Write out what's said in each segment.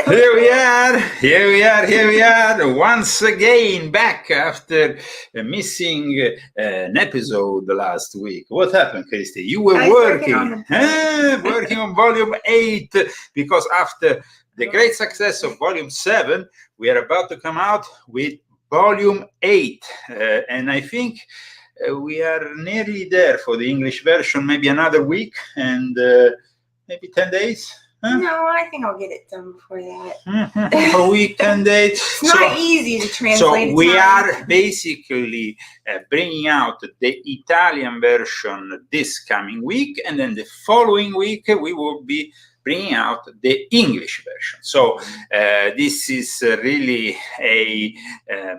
Here we are, once again back after missing an episode last week. What happened, Christy? You were working on volume 8, because after the great success of volume 7, we are about to come out with volume 8. And I think we are nearly there for the English version, maybe another week and maybe 10 days. Huh? No, I think I'll get it done before that. A week, 10 days. It's not easy to translate. So we are basically bringing out the Italian version this coming week, and then the following week we will be bringing out the English version. So this is really a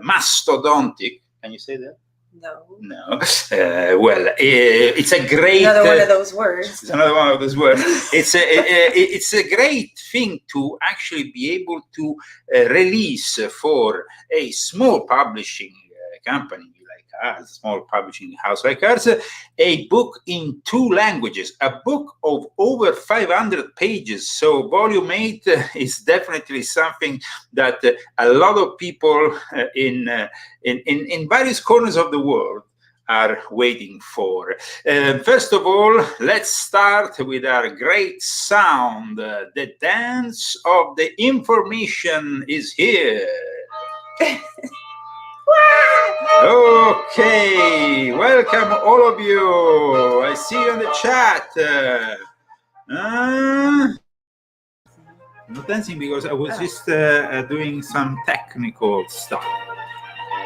mastodontic. Can you say that? No. Well, it's a great. Another one of those words. It's another one of those words. It's a great thing to actually be able to release for a small publishing company like us, small publishing house like ours, a book in 2 languages, a book of over 500 pages. So volume 8 is definitely something that a lot of people in various corners of the world are waiting for. First of all, let's start with our great sound. The dance of the information is here. Okay, welcome all of you. I see you in the chat. Not dancing because I was just doing some technical stuff.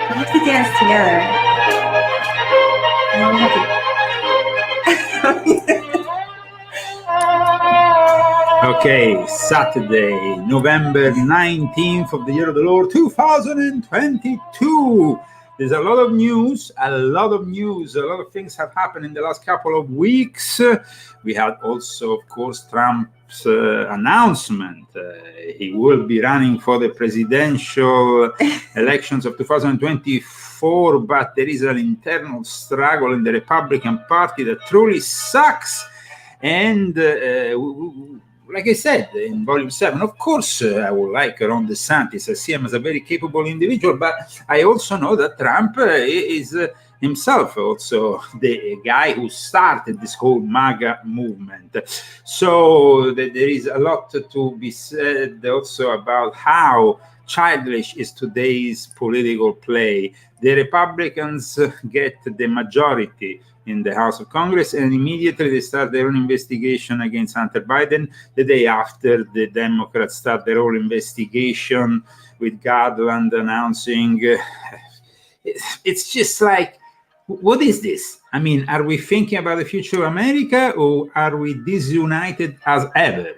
We have to dance together. Okay, Saturday, November 19th of the year of the Lord, 2022. There's a lot of news, a lot of things have happened in the last couple of weeks. We had also, of course, Trump's announcement. He will be running for the presidential elections of 2024, but there is an internal struggle in the Republican Party that truly sucks. And like I said, in volume 7, of course, I would like Ron DeSantis. I see him as a very capable individual, but I also know that Trump is himself also the guy who started this whole MAGA movement. So there is a lot to be said also about how childish is today's political play. The Republicans get the majority in the House of Congress, and immediately they start their own investigation against Hunter Biden. The day after, the Democrats start their own investigation with Garland announcing. It's just like, what is this? I mean, are we thinking about the future of America, or are we disunited as ever?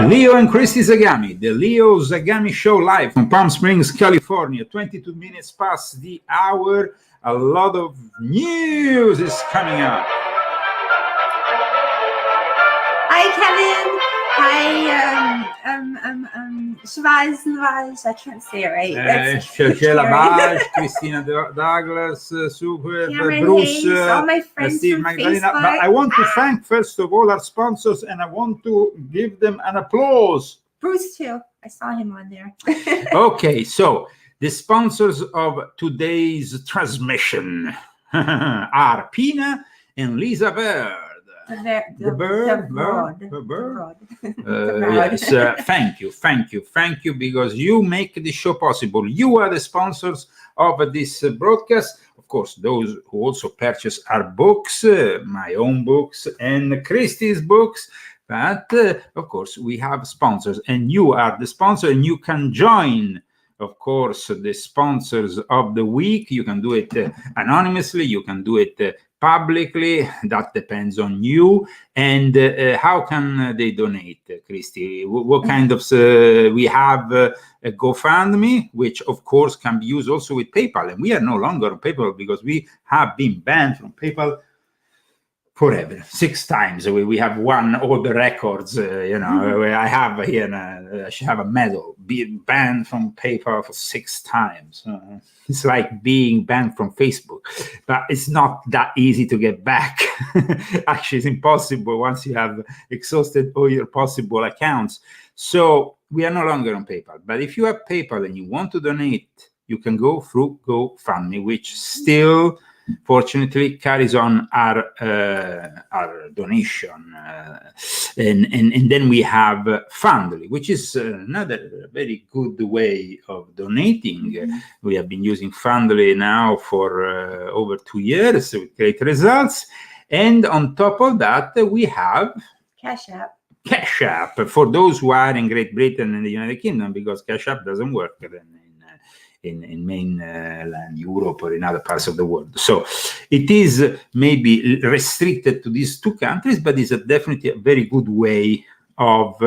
Leo and Christy Zagami, the Leo Zagami Show live from Palm Springs, California, 22 minutes past the hour. A lot of news is coming up. Hi, Kevin. Hi, Shavaz, I can't say it right. Christina Douglas, Super, Cameron Bruce, Hayes, all my friends Steve from Magdalena. Facebook. But I want to thank, first of all, our sponsors, and I want to give them an applause. Bruce, too. I saw him on there. Okay, so the sponsors of today's transmission are Pina and Lisa Bird. The bird. Yes, thank you, because you make this show possible. You are the sponsors of this broadcast. Of course, those who also purchase our books, my own books and Christy's books. But of course, we have sponsors, and you are the sponsor, and you can join, of course, the sponsors of the week. You can do it anonymously. You can do it publicly. That depends on you. And how can they donate, Christy? What kind of we have a GoFundMe, which of course can be used also with PayPal, and we are no longer on PayPal because we have been banned from PayPal forever, 6 times. We have won all the records. I have here. I should have a medal. Being banned from PayPal for 6 times. It's like being banned from Facebook, but it's not that easy to get back. Actually, it's impossible once you have exhausted all your possible accounts. So we are no longer on PayPal. But if you have PayPal and you want to donate, you can go through GoFundMe, which still, fortunately, carries on our donation, and then we have Fundly, which is another very good way of donating. We have been using Fundly now for over 2 years with great results, and on top of that, we have cashapp for those who are in Great Britain and the United Kingdom, because cashapp doesn't work in mainland Europe or in other parts of the world. So it is maybe restricted to these 2 countries, but it's definitely a very good way of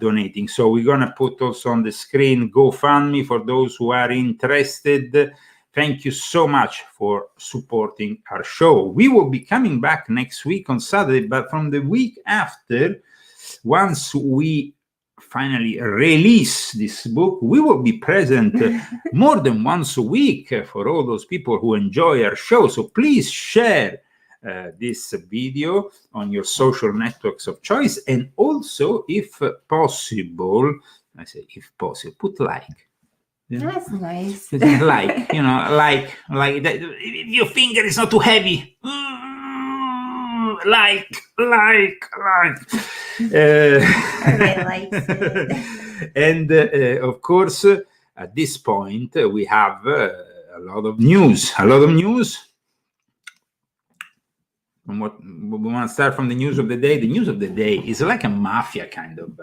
donating. So we're going to put also on the screen GoFundMe for those who are interested. Thank you so much for supporting our show. We will be coming back next week on Saturday, but from the week after, once we finally release this book, we will be present more than once a week for all those people who enjoy our show. So please share this video on your social networks of choice, and also, if possible, I say if possible, put like. That's nice. Like, like that, if your finger is not too heavy. Like. Everybody likes it. And of course, at this point, we have a lot of news. From what we want to start from the news of the day. The news of the day is like a mafia kind of.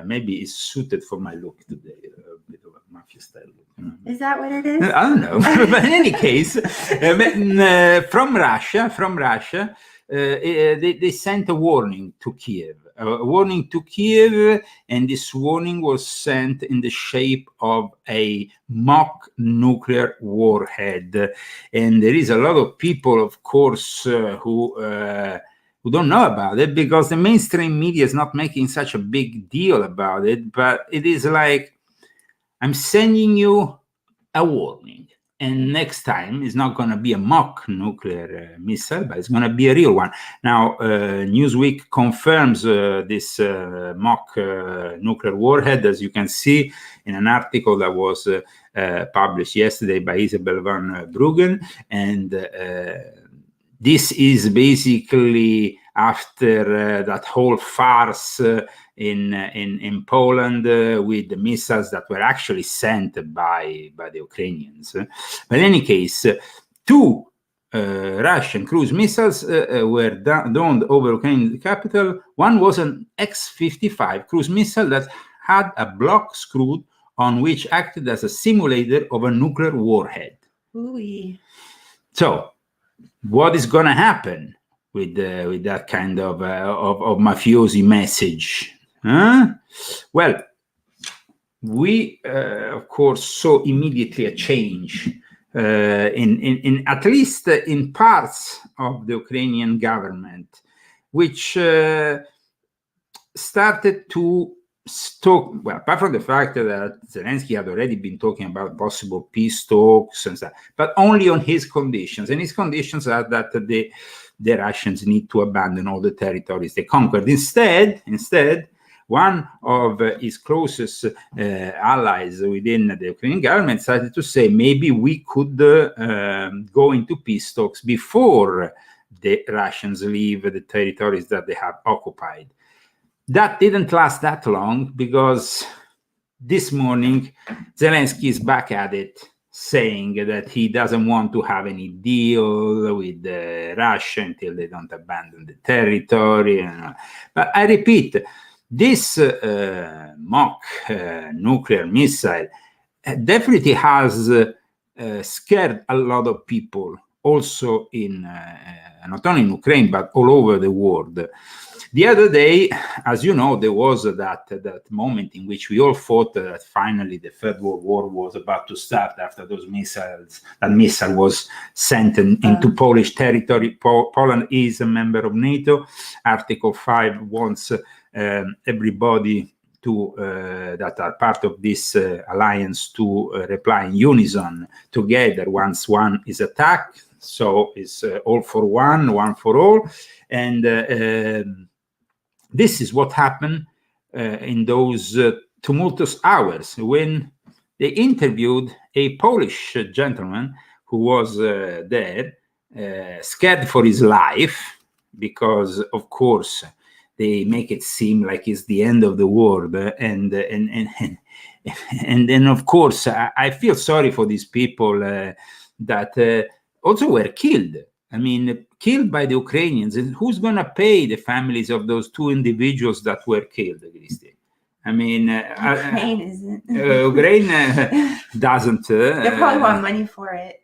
Maybe it's suited for my look today. A bit of a mafia style look. Is that what it is? I don't know. But in any case, from Russia. They sent a warning to Kiev. And this warning was sent in the shape of a mock nuclear warhead. And there is a lot of people, of course, who don't know about it, because the mainstream media is not making such a big deal about it. But it is like, I'm sending you a warning. And next time it's not going to be a mock nuclear missile, but it's going to be a real one. Now, Newsweek confirms this mock nuclear warhead, as you can see in an article that was published yesterday by Isabel van Bruggen. And this is basically after that whole farce in Poland with the missiles that were actually sent by the Ukrainians. But in any case, 2 Russian cruise missiles were downed over Ukrainian capital. One was an X-55 cruise missile that had a block screwed on which acted as a simulator of a nuclear warhead. Ooh. So, what is going to happen with that kind of mafiosi message? Well, we of course saw immediately a change in at least in parts of the Ukrainian government, which started to talk. Well, apart from the fact that Zelensky had already been talking about possible peace talks and stuff, but only on his conditions. And his conditions are that the Russians need to abandon all the territories they conquered. Instead, one of his closest allies within the Ukrainian government started to say, maybe we could go into peace talks before the Russians leave the territories that they have occupied. That didn't last that long, because this morning Zelensky is back at it, saying that he doesn't want to have any deal with Russia until they don't abandon the territory. But I repeat, this mock nuclear missile definitely has scared a lot of people, also in not only in Ukraine, but all over the world. The other day, as you know, there was that moment in which we all thought that finally the Third World War was about to start after those missiles. That missile was sent into Polish territory. Poland is a member of NATO. Article 5 wants everybody that are part of this alliance to reply in unison together once one is attacked. So it's all for one, one for all. And this is what happened in those tumultuous hours when they interviewed a Polish gentleman who was there, scared for his life, because, of course, they make it seem like it's the end of the world. And then, of course, I feel sorry for these people that also were killed. I mean, killed by the Ukrainians. And who's going to pay the families of those two individuals that were killed, Christy? I mean, Ukraine isn't. Ukraine doesn't. They probably want money for it.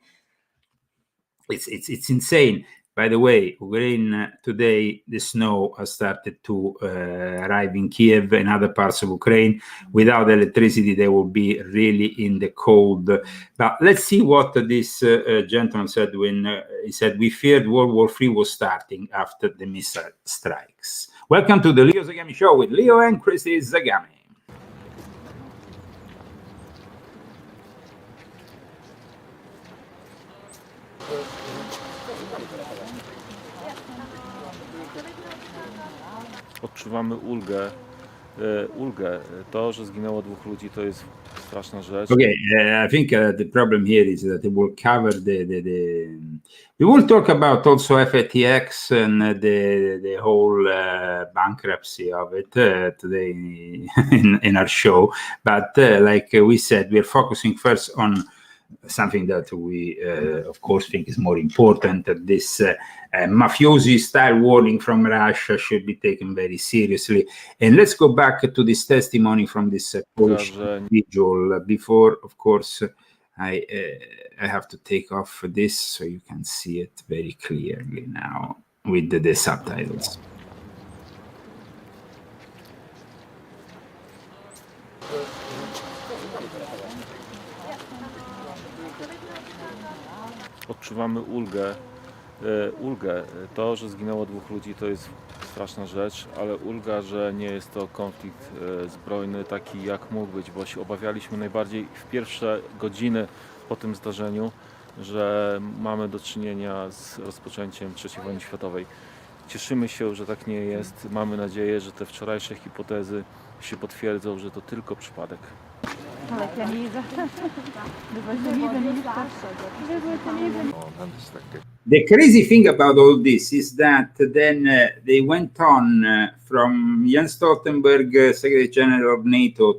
It's insane. By the way, Ukraine today, the snow has started to arrive in Kiev and other parts of Ukraine. Without electricity, they will be really in the cold. But let's see what this gentleman said when he said, "We feared World War III was starting after the missile strikes." Welcome to the Leo Zagami Show with Leo and Christy Zagami. Odczuwamy ulgę. To, że zginęło 2 ludzi, to jest straszna rzecz. Okay, I think the problem here is that it will cover we will talk about also FATX and the whole bankruptcy of it today in our show. But like we said, we're focusing first on something that we, of course, think is more important, that this mafiosi-style warning from Russia should be taken very seriously. And let's go back to this testimony from this Polish individual. Before, of course, I have to take off this so you can see it very clearly now with the subtitles. Odczuwamy ulgę. To, że zginęło 2 ludzi, to jest straszna rzecz, ale ulga, że nie jest to konflikt zbrojny taki, jak mógł być, bo się obawialiśmy najbardziej w pierwsze godziny po tym zdarzeniu, że mamy do czynienia z rozpoczęciem III wojny światowej. Cieszymy się, że tak nie jest. Mamy nadzieję, że te wczorajsze hipotezy się potwierdzą, że to tylko przypadek. The crazy thing about all this is that then they went on from Jens Stoltenberg, Secretary General of NATO,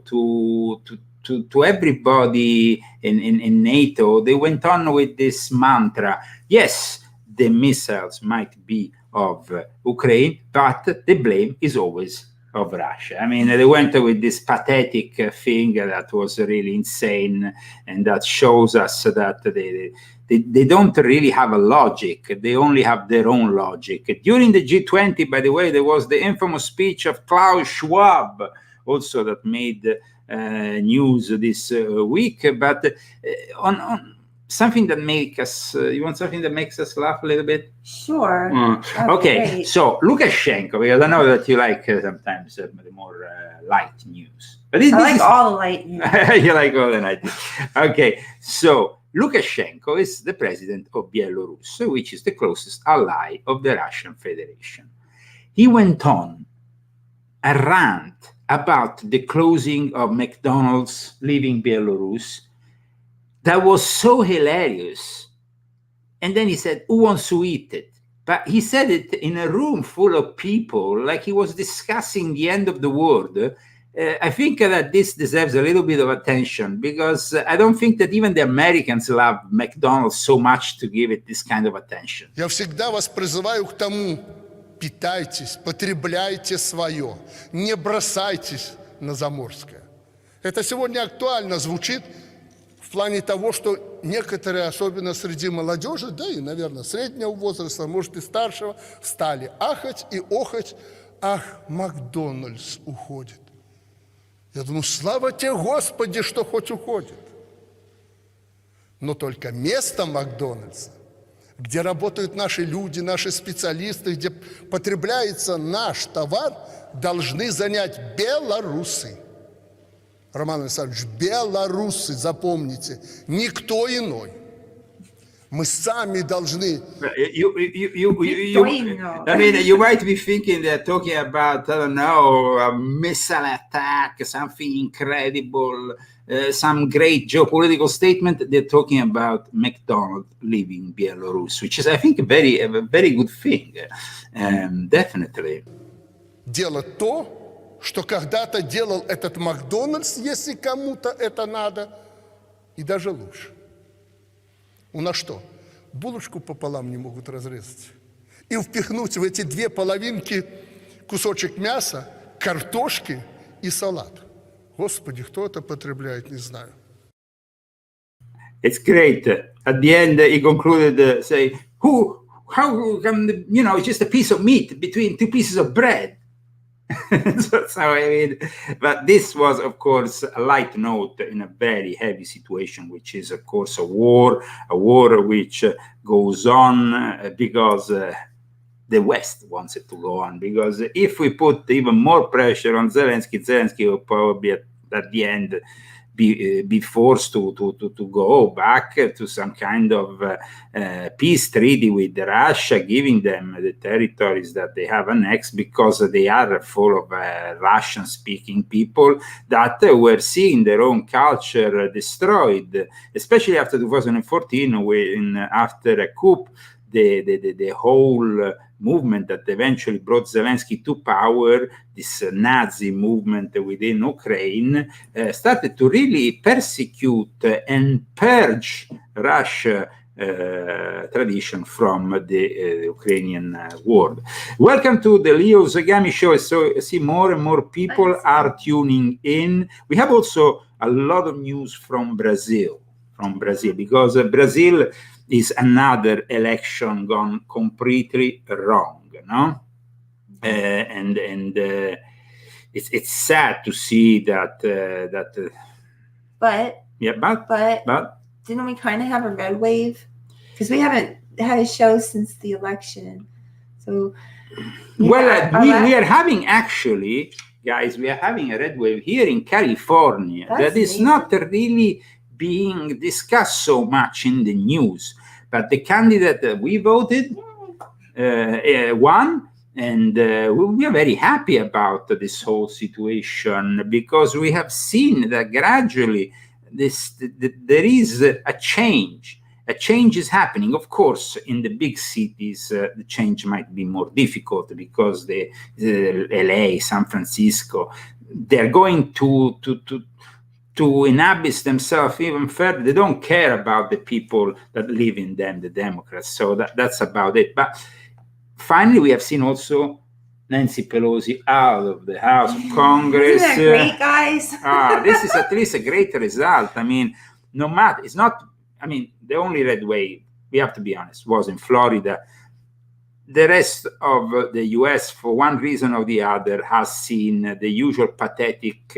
to everybody in NATO. They went on with this mantra. Yes, the missiles might be of Ukraine, but the blame is always of Russia. I mean, they went with this pathetic thing that was really insane, and that shows us that they don't really have a logic. They only have their own logic. During the G20, by the way, there was the infamous speech of Klaus Schwab, also that made news this week. But on something that makes us, you want something that makes us laugh a little bit? Sure. Okay, great. so Lukashenko, because I know that you like sometimes the more light news. But I like all the light news. You like all the light news. Okay, so Lukashenko is the president of Belarus, which is the closest ally of the Russian Federation. He went on a rant about the closing of McDonald's leaving Belarus that was so hilarious. And then he said, who wants to eat it? But he said it in a room full of people, like he was discussing the end of the world. I think that this deserves a little bit of attention, because I don't think that even the Americans love McDonald's so much to give it this kind of attention. Я всегда вас призываю к тому: питайтесь, потребляйте свое, не бросайтесь на заморское. Это сегодня актуально звучит в плане того, что некоторые, особенно среди молодежи, да и, наверное, среднего возраста, может и старшего, стали ахать и охать: ах, Макдональдс уходит. Я думаю, слава тебе, Господи, что хоть уходит. Но только место Макдональдса, где работают наши люди, наши специалисты, где потребляется наш товар, должны занять белорусы. Роман Александрович, белорусы, запомните, никто иной. Мы сами должны... I mean, you might be thinking they're talking about, I don't know, a missile attack, something incredible, some great geopolitical statement. They're talking about McDonald's leaving Belarus, which is, I think, a very good thing. Definitely. Делать то, что когда-то делал этот Макдональдс, если кому-то это надо, и даже лучше. У нас что, булочку пополам не могут разрезать и впихнуть в эти две половинки кусочек мяса, картошки и салат? Господи, кто это потребляет, не знаю. It's great. At the end, he concluded, say, how can, it's just a piece of meat between two pieces of bread. So I mean, but this was, of course, a light note in a very heavy situation, which is, of course, a war which goes on because the West wants it to go on. Because if we put even more pressure on Zelensky will probably at the end be forced to go back to some kind of peace treaty with Russia, giving them the territories that they have annexed, because they are full of Russian-speaking people that were seeing their own culture destroyed, especially after 2014, when after a coup, the whole movement that eventually brought Zelensky to power, this Nazi movement within Ukraine, started to really persecute and purge Russia tradition from the Ukrainian world. Welcome to the Leo Zagami show. So I see more and more people are tuning in. We have also a lot of news from Brazil, because Brazil is another election gone completely wrong, no? And it's sad to see that But but didn't we kind of have a red wave? Because we haven't had a show since the election. So we are having, actually, guys, we are having a red wave here in California. That is not really being discussed so much in the news, but the candidate that we voted won, and we are very happy about this whole situation, because we have seen that gradually there is a change. A change is happening. Of course, in the big cities, the change might be more difficult, because the LA, San Francisco, they're going to inhabit themselves even further. They don't care about the people that live in them, the Democrats. So that's about it. But finally, we have seen also Nancy Pelosi out of the House of Congress. Isn't that great, guys? This is at least a great result. I mean, no matter, it's not, I mean, the only red wave, we have to be honest, was in Florida. The rest of the US, for one reason or the other, has seen the usual pathetic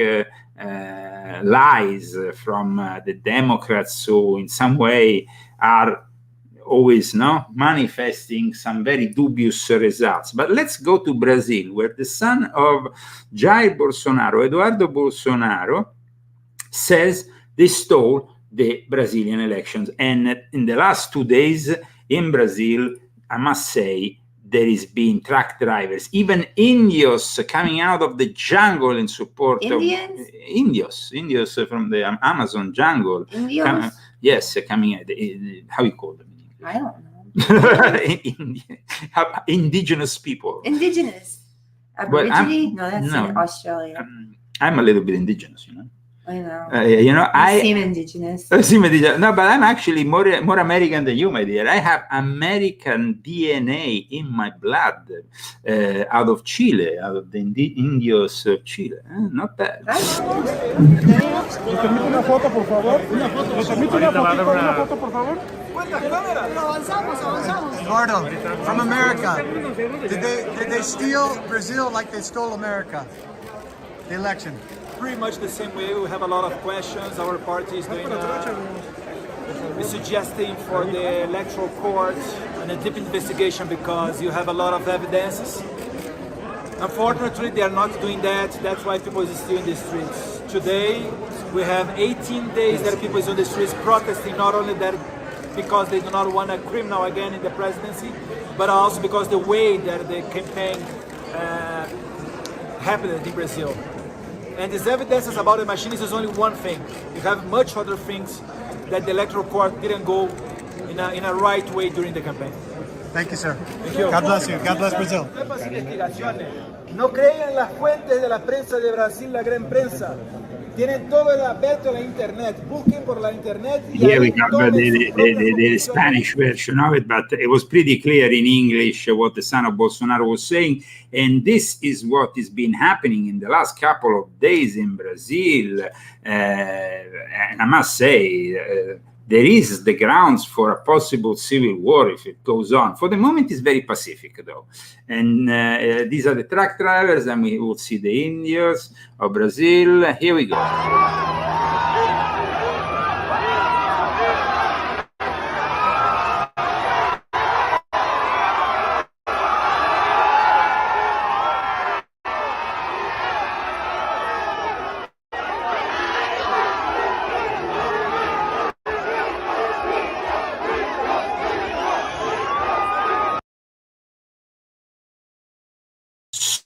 lies from the Democrats, who in some way are always manifesting some very dubious results. But let's go to Brazil, where the son of Jair Bolsonaro, Eduardo Bolsonaro, says they stole the Brazilian elections. And in the last 2 days in Brazil, I must say, there is been truck drivers, even Indios, coming out of the jungle in support of Indios from the Amazon jungle. Indios? Yes, coming out. How you call them? I don't know. Indigenous people. Indigenous. Aborigine? No, that's in Australia. I'm a little bit indigenous, I know. I seem indigenous. No, but I'm actually more American than you, my dear. I have American DNA in my blood, out of Chile, out of the Indios of Chile. Not bad. ¿Me permite una foto, por favor? ¿Me permite una foto, por favor? Eduardo, from America, did they steal Brazil like they stole America? The election. Pretty much the same way. We have a lot of questions. Our party is doing is suggesting for the electoral court and a deep investigation because you have a lot of evidences. Unfortunately, they are not doing that. That's why people are still in the streets. Today, we have 18 days that people is on the streets protesting, not only that because they do not want a criminal again in the presidency, but also because the way that the campaign happened in Brazil. And these evidences about the machines is only one thing. You have much other things that the electoral court didn't go in a right way during the campaign. Thank you, sir. Thank you. God bless you. God bless Brazil. No crean en las fuentes de la prensa de Brasil, la gran prensa. Tienen todo el abierto en la internet. Busquen por la internet. Here we got the Spanish version of it, but it was pretty clear in English what the son of Bolsonaro was saying. And this is what has been happening in the last couple of days in Brazil. And I must say, there is the grounds for a possible civil war if it goes on. For the moment, it's very pacific, though. And these are the truck drivers, and we will see the Indians of Brazil. Here we go.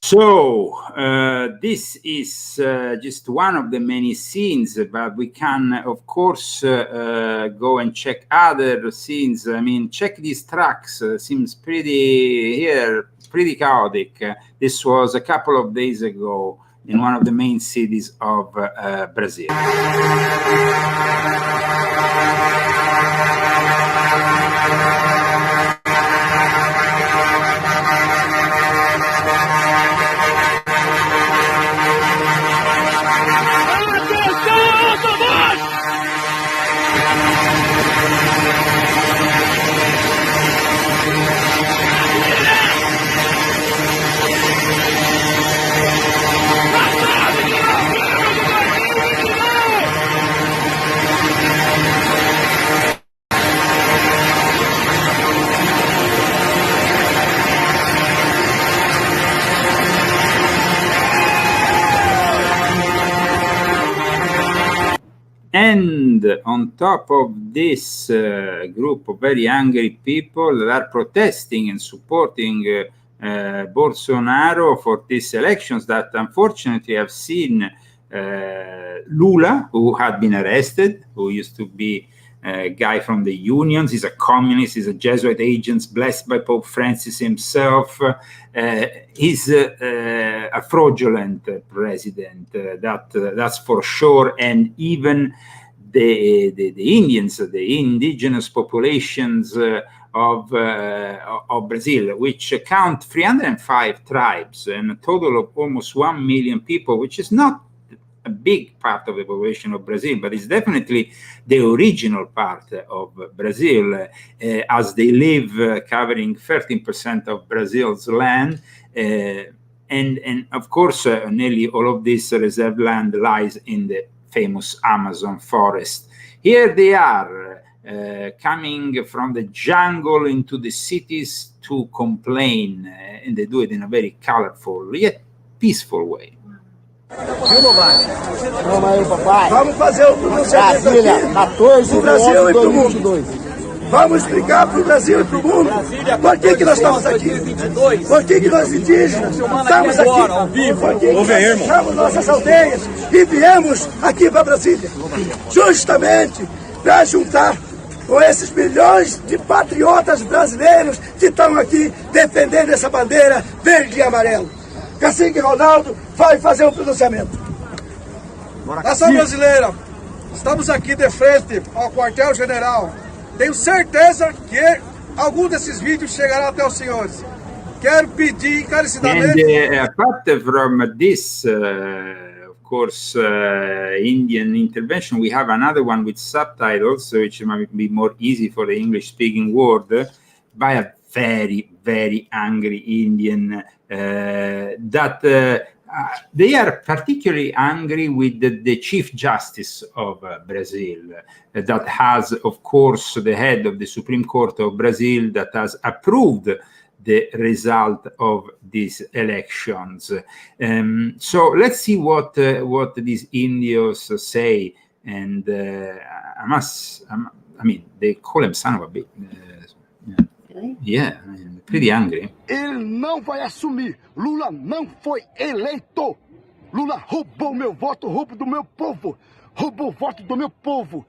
So this is just one of the many scenes, but we can, of course, go and check other scenes. I mean, check these tracks. Seems pretty chaotic. This was a couple of days ago in one of the main cities of Brazil. And on top of this group of very angry people that are protesting and supporting Bolsonaro for these elections, that unfortunately have seen Lula, who had been arrested, who used to be a guy from the unions. He's a communist, he's a Jesuit agent blessed by Pope Francis himself. He's a fraudulent president, that's for sure. And even the Indians, the indigenous populations of Brazil, which count 305 tribes and a total of almost 1 million people, which is not a big part of the population of Brazil, but it's definitely the original part of Brazil, as they live covering 13% of Brazil's land. And of course, nearly all of this reserve land lies in the famous Amazon forest. Here they are, coming from the jungle into the cities to complain, and they do it in a very colorful yet peaceful way. Vamos aí, papai. Vamos fazer o pronunciamento Brasília, aqui 14 pro Brasil e pro mundo. 2022. Vamos explicar para o Brasil e para o mundo por que nós estamos aqui. Por que nós indígenas estamos aqui. Por que nós deixamos nossas aldeias e viemos aqui para Brasília. Justamente para juntar com esses milhões de patriotas brasileiros que estão aqui defendendo essa bandeira verde e amarelo. Cacique Ronaldo vai fazer um pronunciamento. Nação brasileira, estamos aqui de frente ao quartel-general. Tenho certeza que algum desses vídeos chegará até os senhores. Quero pedir encarecidamente... And apart from this, of course, Indian intervention, we have another one with subtitles, which might be more easy for the English-speaking world, by a very, very angry Indian that they are particularly angry with the Chief Justice of Brazil, that has, of course, the head of the Supreme Court of Brazil that has approved the result of these elections. So let's see what these Indios say. And I mean, they call him son of a bitch. Yeah, I mean, pretty angry. Ele não vai assumir. Lula não foi eleito. Lula roubou meu voto, roubo do meu povo. Roubou o voto do meu povo.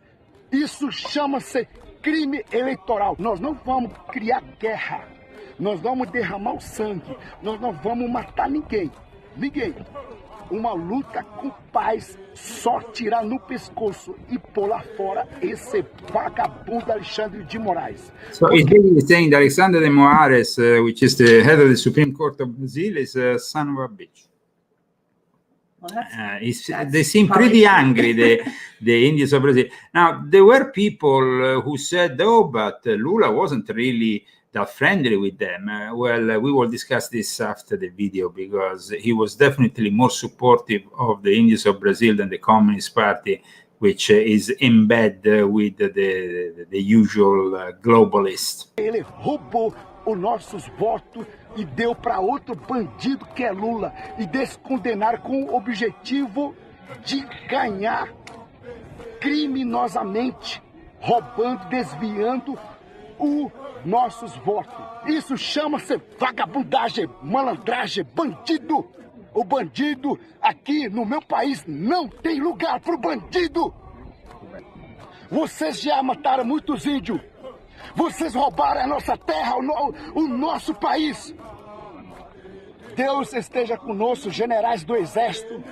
Isso chama-se crime eleitoral. Nós não vamos criar guerra. Nós vamos derramar o sangue. Nós não vamos matar ninguém. Ninguém. Uma luta com paz, só tirar no pescoço e pôr lá fora esse vagabundo Alexandre de Moraes. So he's basically saying that Alexandre de Moraes, which is the head of the Supreme Court of Brazil, is a son of a bitch. Well, they seem pretty angry, the Indians of Brazil. Now, there were people who said, oh, but Lula wasn't really that friendly with them. Well, we will discuss this after the video, because he was definitely more supportive of the Indians of Brazil than the Communist Party, which is in bed with the usual globalist. Ele roubou os nossos votos e deu para outro bandido que é Lula, e descondenaram com o objetivo de ganhar criminosamente, roubando, desviando os nossos votos. Isso chama-se vagabundagem, malandragem, bandido. O bandido aqui no meu país não tem lugar para o bandido. Vocês já mataram muitos índios. Vocês roubaram a nossa terra, o nosso país. Deus esteja conosco, generais do exército,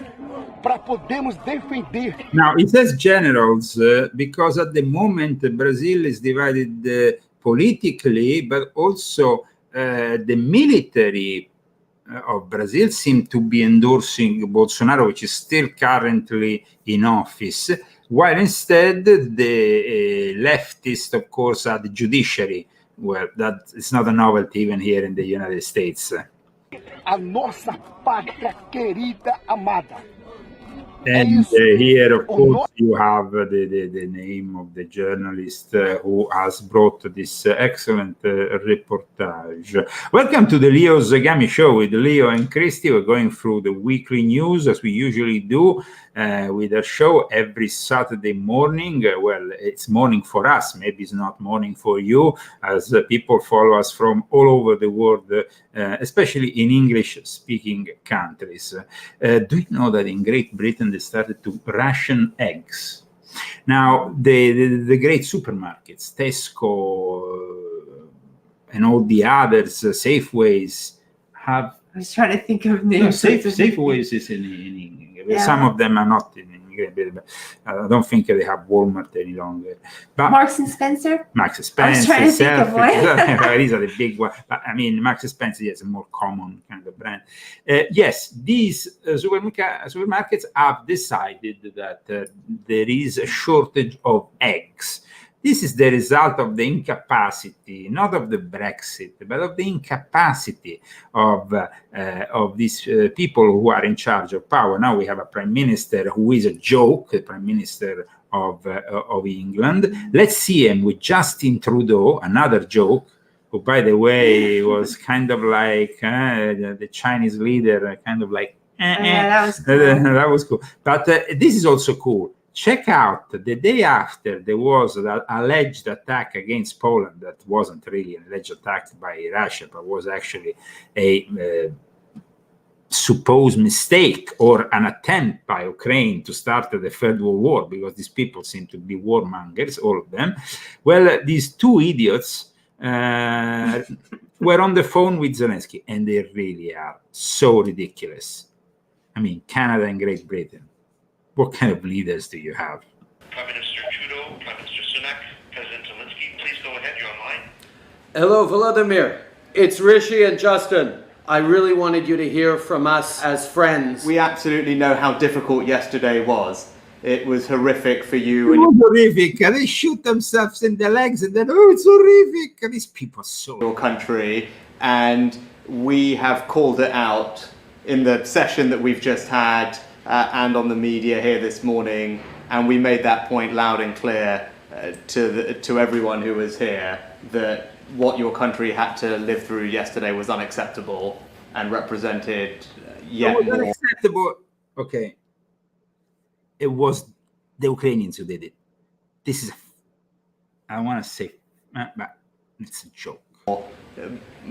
para podermos defender. Now, it says generals because at the moment Brazil is divided politically, but also the military of Brazil seem to be endorsing Bolsonaro, which is still currently in office, while instead the leftists, of course, are the judiciary. Well, that is not a novelty even here in the United States. A nossa pátria querida, amada. And here, of course, you have the name of the journalist who has brought this excellent reportage. Welcome to the Leo Zagami show with Leo and Christy. We're going through the weekly news as we usually do with a show every Saturday morning. Well, it's morning for us. Maybe it's not morning for you, as people follow us from all over the world, especially in English-speaking countries. Do you know that in Great Britain they started to ration eggs? Now, the great supermarkets, Tesco and all the others, Safeways, have... I was trying to think of names. Safeways is in England. Yeah. Some of them are not in England, but I don't think they have Walmart any longer. But Marks and Spencer? Marks and Spencer. I was trying to think of one. These are the big ones. But I mean, Marks and Spencer is a more common kind of brand. Yes, these supermarkets have decided that there is a shortage of eggs. This is the result of the incapacity, not of the Brexit, but of the incapacity of these people who are in charge of power. Now we have a prime minister who is a joke, the prime minister of England. Let's see him with Justin Trudeau, another joke, who, by the way, was kind of like the Chinese leader, kind of like, that was cool. That was cool. But this is also cool. Check out the day after there was that alleged attack against Poland. That wasn't really an alleged attack by Russia, but was actually a supposed mistake or an attempt by Ukraine to start the Third World War, because these people seem to be warmongers, all of them. Well, these two idiots were on the phone with Zelensky, and they really are so ridiculous. I mean, Canada and Great Britain. What kind of leaders do you have? Prime Minister Trudeau, Prime Minister Sunak, President Zelensky, please go ahead, you're online. Hello, Volodymyr. It's Rishi and Justin. I really wanted you to hear from us as friends. We absolutely know how difficult yesterday was. It was horrific for you. It was horrific. They shoot themselves in the legs and then, oh, it's horrific. And these people so... Your country, and we have called it out in the session that we've just had and on the media here this morning, and we made that point loud and clear to everyone who was here that what your country had to live through yesterday was unacceptable and represented yet more. Unacceptable. Okay. It was the Ukrainians who did it. This is, I want to say, but it's a joke.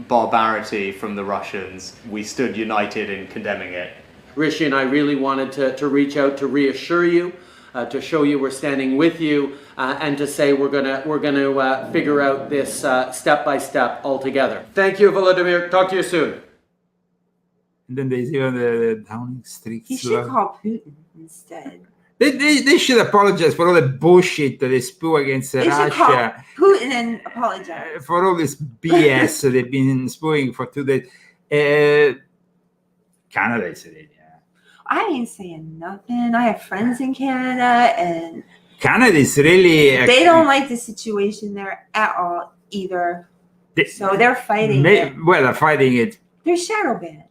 Barbarity from the Russians. We stood united in condemning it. Rishi and I really wanted to reach out to reassure you, to show you we're standing with you, and to say we're gonna figure out this step by step all together. Thank you, Volodymyr. Talk to you soon. And then there's even the Downing Street. He should call Putin instead. They should apologize for all the bullshit that they spew against Russia. Call Putin and apologize for all this BS that they've been spewing for 2 days. Canada is it, yeah. I ain't saying nothing. I have friends in Canada, and Canada is really... they don't like the situation there at all either. So they're fighting it. Well, they're fighting it. They're shadow banned.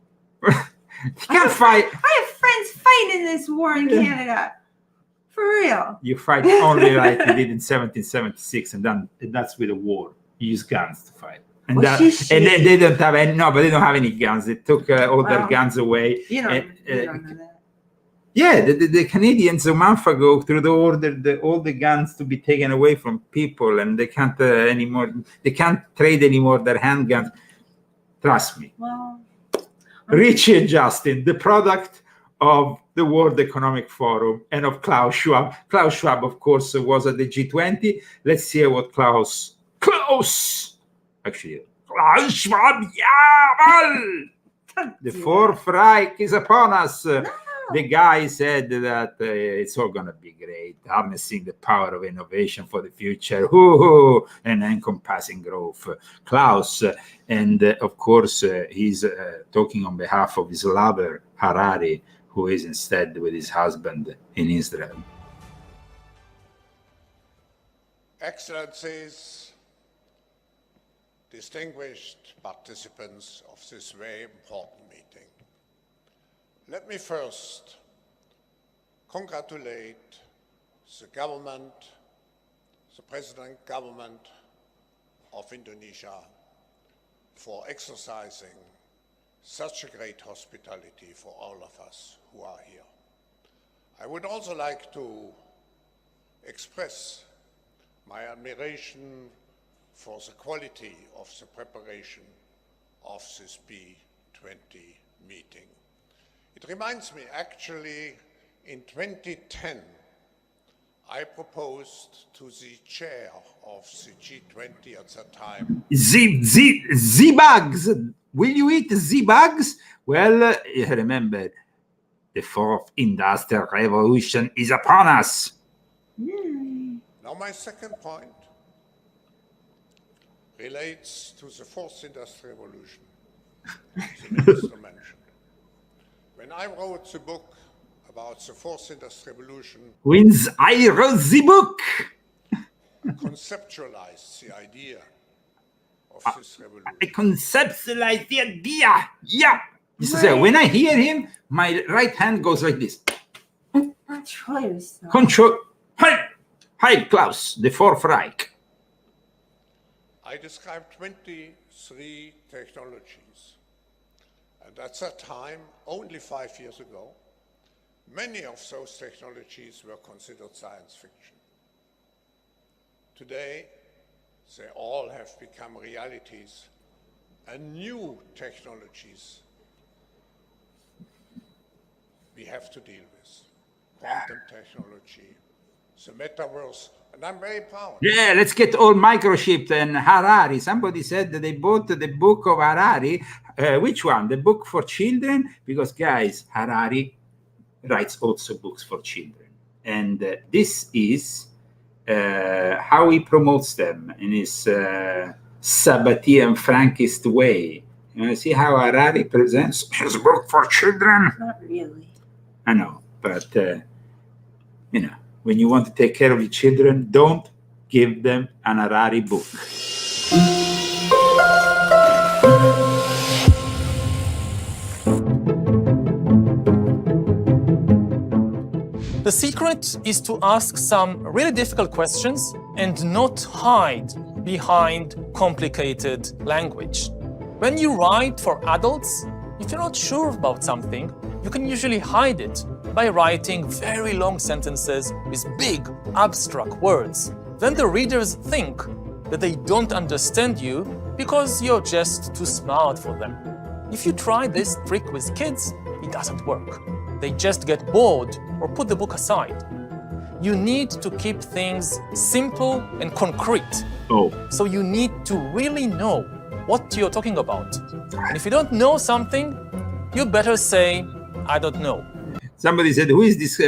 You can't fight. I have friends fighting in this war in Canada. For real. You fight only like you did in 1776, and that's with a war. You use guns to fight. And, and then they don't have any. No, but they don't have any guns. They took all their guns away. You don't know that. Yeah, the Canadians a month ago ordered all the guns to be taken away from people, and they can't anymore. They can't trade anymore their handguns. Trust me. Well, Richie and Justin, the product of the World Economic Forum and of Klaus Schwab. Klaus Schwab, of course, was at the G20. Let's hear what Klaus Schwab, the Fourth Reich is upon us. The guy said that it's all going to be great, harnessing the power of innovation for the future, and encompassing growth. Klaus, and of course, he's talking on behalf of his lover, Harari, who is instead with his husband in Israel. Excellencies, distinguished participants of this very important meeting, let me first congratulate the government, the President government of Indonesia for exercising such a great hospitality for all of us who are here. I would also like to express my admiration for the quality of the preparation of this B20 meeting. It reminds me, actually, in 2010, I proposed to the chair of the G20 at that time. Z-bugs! Will you eat Z-bugs? Well, remember, the fourth industrial revolution is upon us. Now, my second point relates to the fourth industrial revolution the minister mentioned. When I wrote the book about the fourth industrial revolution, when I wrote the book, I conceptualized the idea of this revolution. I conceptualized the idea. Yeah. So when I hear him, my right hand goes like this. Control yourself. Control. Hi, Klaus, the Fourth Reich. I described 23 technologies. And at that time, only 5 years ago, many of those technologies were considered science fiction. Today, they all have become realities and new technologies we have to deal with. Quantum technology, the metaverse, and I'm very proud. Yeah, let's get all microchipped and Harari. Somebody said that they bought the book of Harari. Which one? The book for children? Because, guys, Harari writes also books for children. And this is how he promotes them in his Sabbatian Frankist way. You see how Harari presents his book for children? Not really. I know, but when you want to take care of your children, don't give them an Harari book. The secret is to ask some really difficult questions and not hide behind complicated language. When you write for adults, if you're not sure about something, you can usually hide it by writing very long sentences with big, abstract words. Then the readers think that they don't understand you because you're just too smart for them. If you try this trick with kids, it doesn't work. They just get bored or put the book aside. You need to keep things simple and concrete. So you need to really know what you're talking about. And if you don't know something, you better say, I don't know. Somebody said, who is this?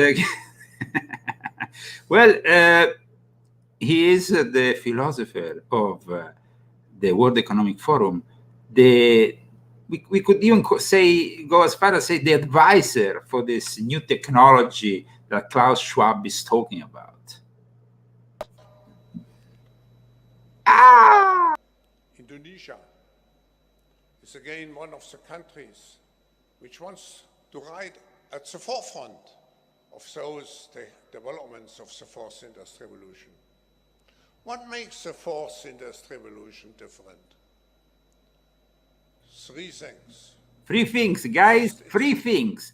Well, he is the philosopher of the World Economic Forum. We could even go as far as say the advisor for this new technology that Klaus Schwab is talking about. Indonesia is again one of the countries which wants to ride at the forefront of those developments of the fourth industrial revolution. What makes the fourth industrial revolution different? Three things. Three things, guys. Three things.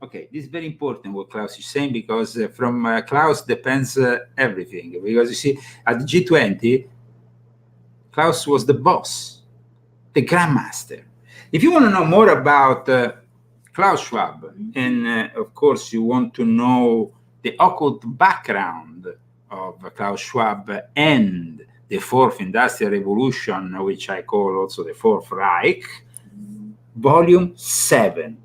Okay, this is very important what Klaus is saying, because from Klaus depends everything. Because you see, at the G20, Klaus was the boss, the grandmaster. If you want to know more about Klaus Schwab, and of course you want to know the occult background of Klaus Schwab and the Fourth Industrial Revolution, which I call also the Fourth Reich, Volume 7.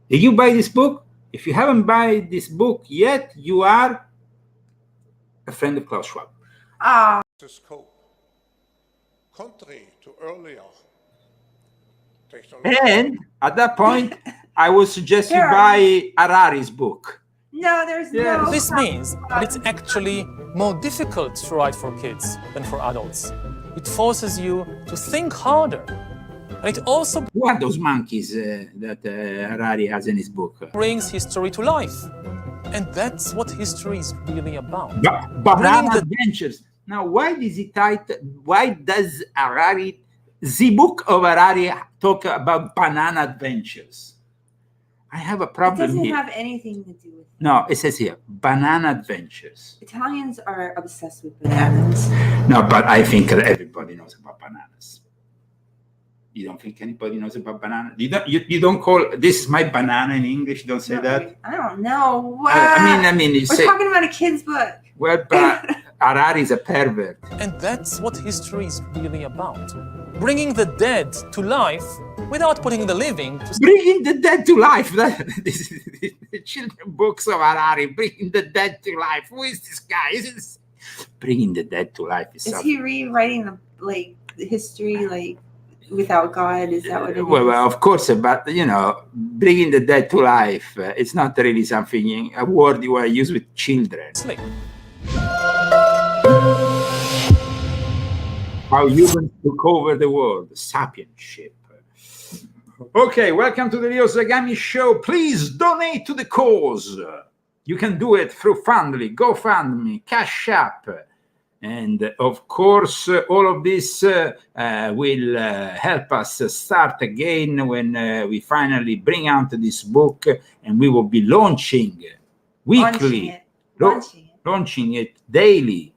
Did you buy this book? If you haven't bought this book yet, you are a friend of Klaus Schwab. The scope, contrary to earlier technology. And at that point, I would suggest you buy Harari's book. No, there's no. This means that it's actually more difficult to write for kids than for adults. It forces you to think harder. And it also Who are those monkeys that Harari has in his book? brings history to life. And that's what history is really about. Banana Adventures. Now, why does Harari, the book of Harari, talk about banana adventures? I have a problem It doesn't here. have anything to do with it. No, it says here, banana adventures. Italians are obsessed with bananas. No, but I think that everybody knows about bananas. You don't think anybody knows about banana? You don't call this is my banana in English? You don't say that? I don't know. I mean, you we're say, talking about a kid's book. well, but Harari is a pervert. And that's what history is really about. Bringing the dead to life without putting the living to Bringing the dead to life. This is the children's books of Harari. Bringing the dead to life. Who is this guy? Bringing the dead to life is he rewriting the history without God? Is that what it is? Well, of course, but bringing the dead to life, it's not really something, a word you use with children. How humans took over the world, the sapienship. Okay, welcome to the Leo Zagami Show. Please donate to the cause. You can do it through Fundly, GoFundMe, cashapp. And of course, all of this will help us start again when we finally bring out this book, and we will be launching weekly, launching it daily.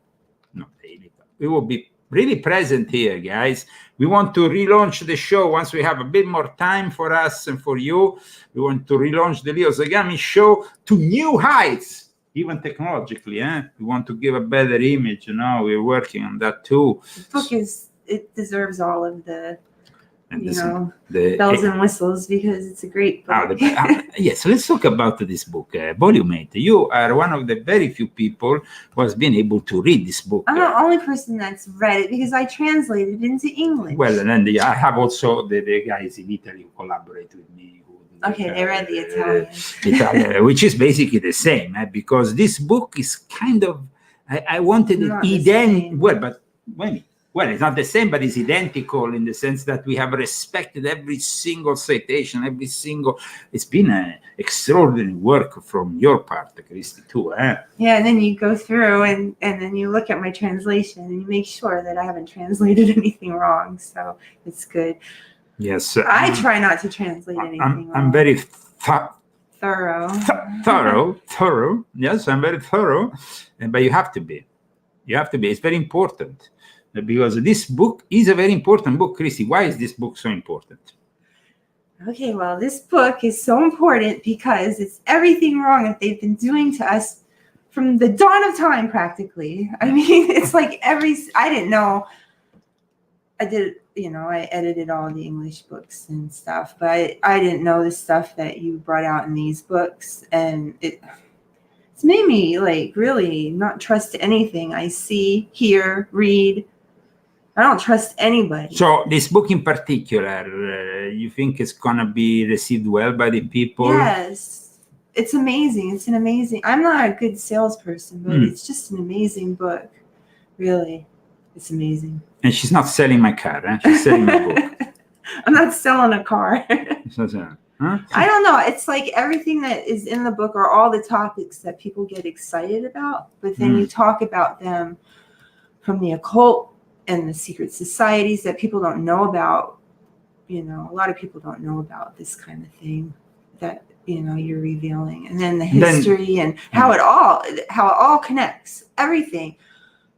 Not daily, but we will be really present here, guys. We want to relaunch the show once we have a bit more time for us and for you. We want to relaunch the Leo Zagami Show to new heights. Even technologically, we want to give a better image. We're working on that too. The book it deserves all of the And the bells and whistles, because it's a great book. Yes, let's talk about this book, Volume 8. You are one of the very few people who has been able to read this book. I'm the only person that's read it because I translated it into English. Well, and then I have also the guys in Italy who collaborate with me. Okay, they read the Italian. Which is basically the same, because this book is kind of, I wanted it identical. Well, it's not the same, but it's identical in the sense that we have respected every single citation, it's been an extraordinary work from your part, Christy, too. Yeah, and then you go through and then you look at my translation and you make sure that I haven't translated anything wrong. So it's good. Yes. I try not to translate anything wrong. I'm very thorough. Thorough. Yes, I'm very thorough. But you have to be. It's very important. Because this book is a very important book. Christy, why is this book so important? Okay, well, this book is so important because it's everything wrong that they've been doing to us from the dawn of time, practically. I mean, it's like I didn't know. I edited all the English books and stuff, but I didn't know the stuff that you brought out in these books. And it's made me really not trust anything I see, hear, read. I don't trust anybody. So this book in particular, you think it's going to be received well by the people? Yes. It's amazing. I'm not a good salesperson, but it's just an amazing book. Really. It's amazing. And she's not selling my car, she's selling my book. I'm not selling a car. Huh? I don't know. It's like everything that is in the book are all the topics that people get excited about, but then you talk about them from the occult and the secret societies that people don't know about. A lot of people don't know about this kind of thing that you're revealing, and then the history and how it all connects. Everything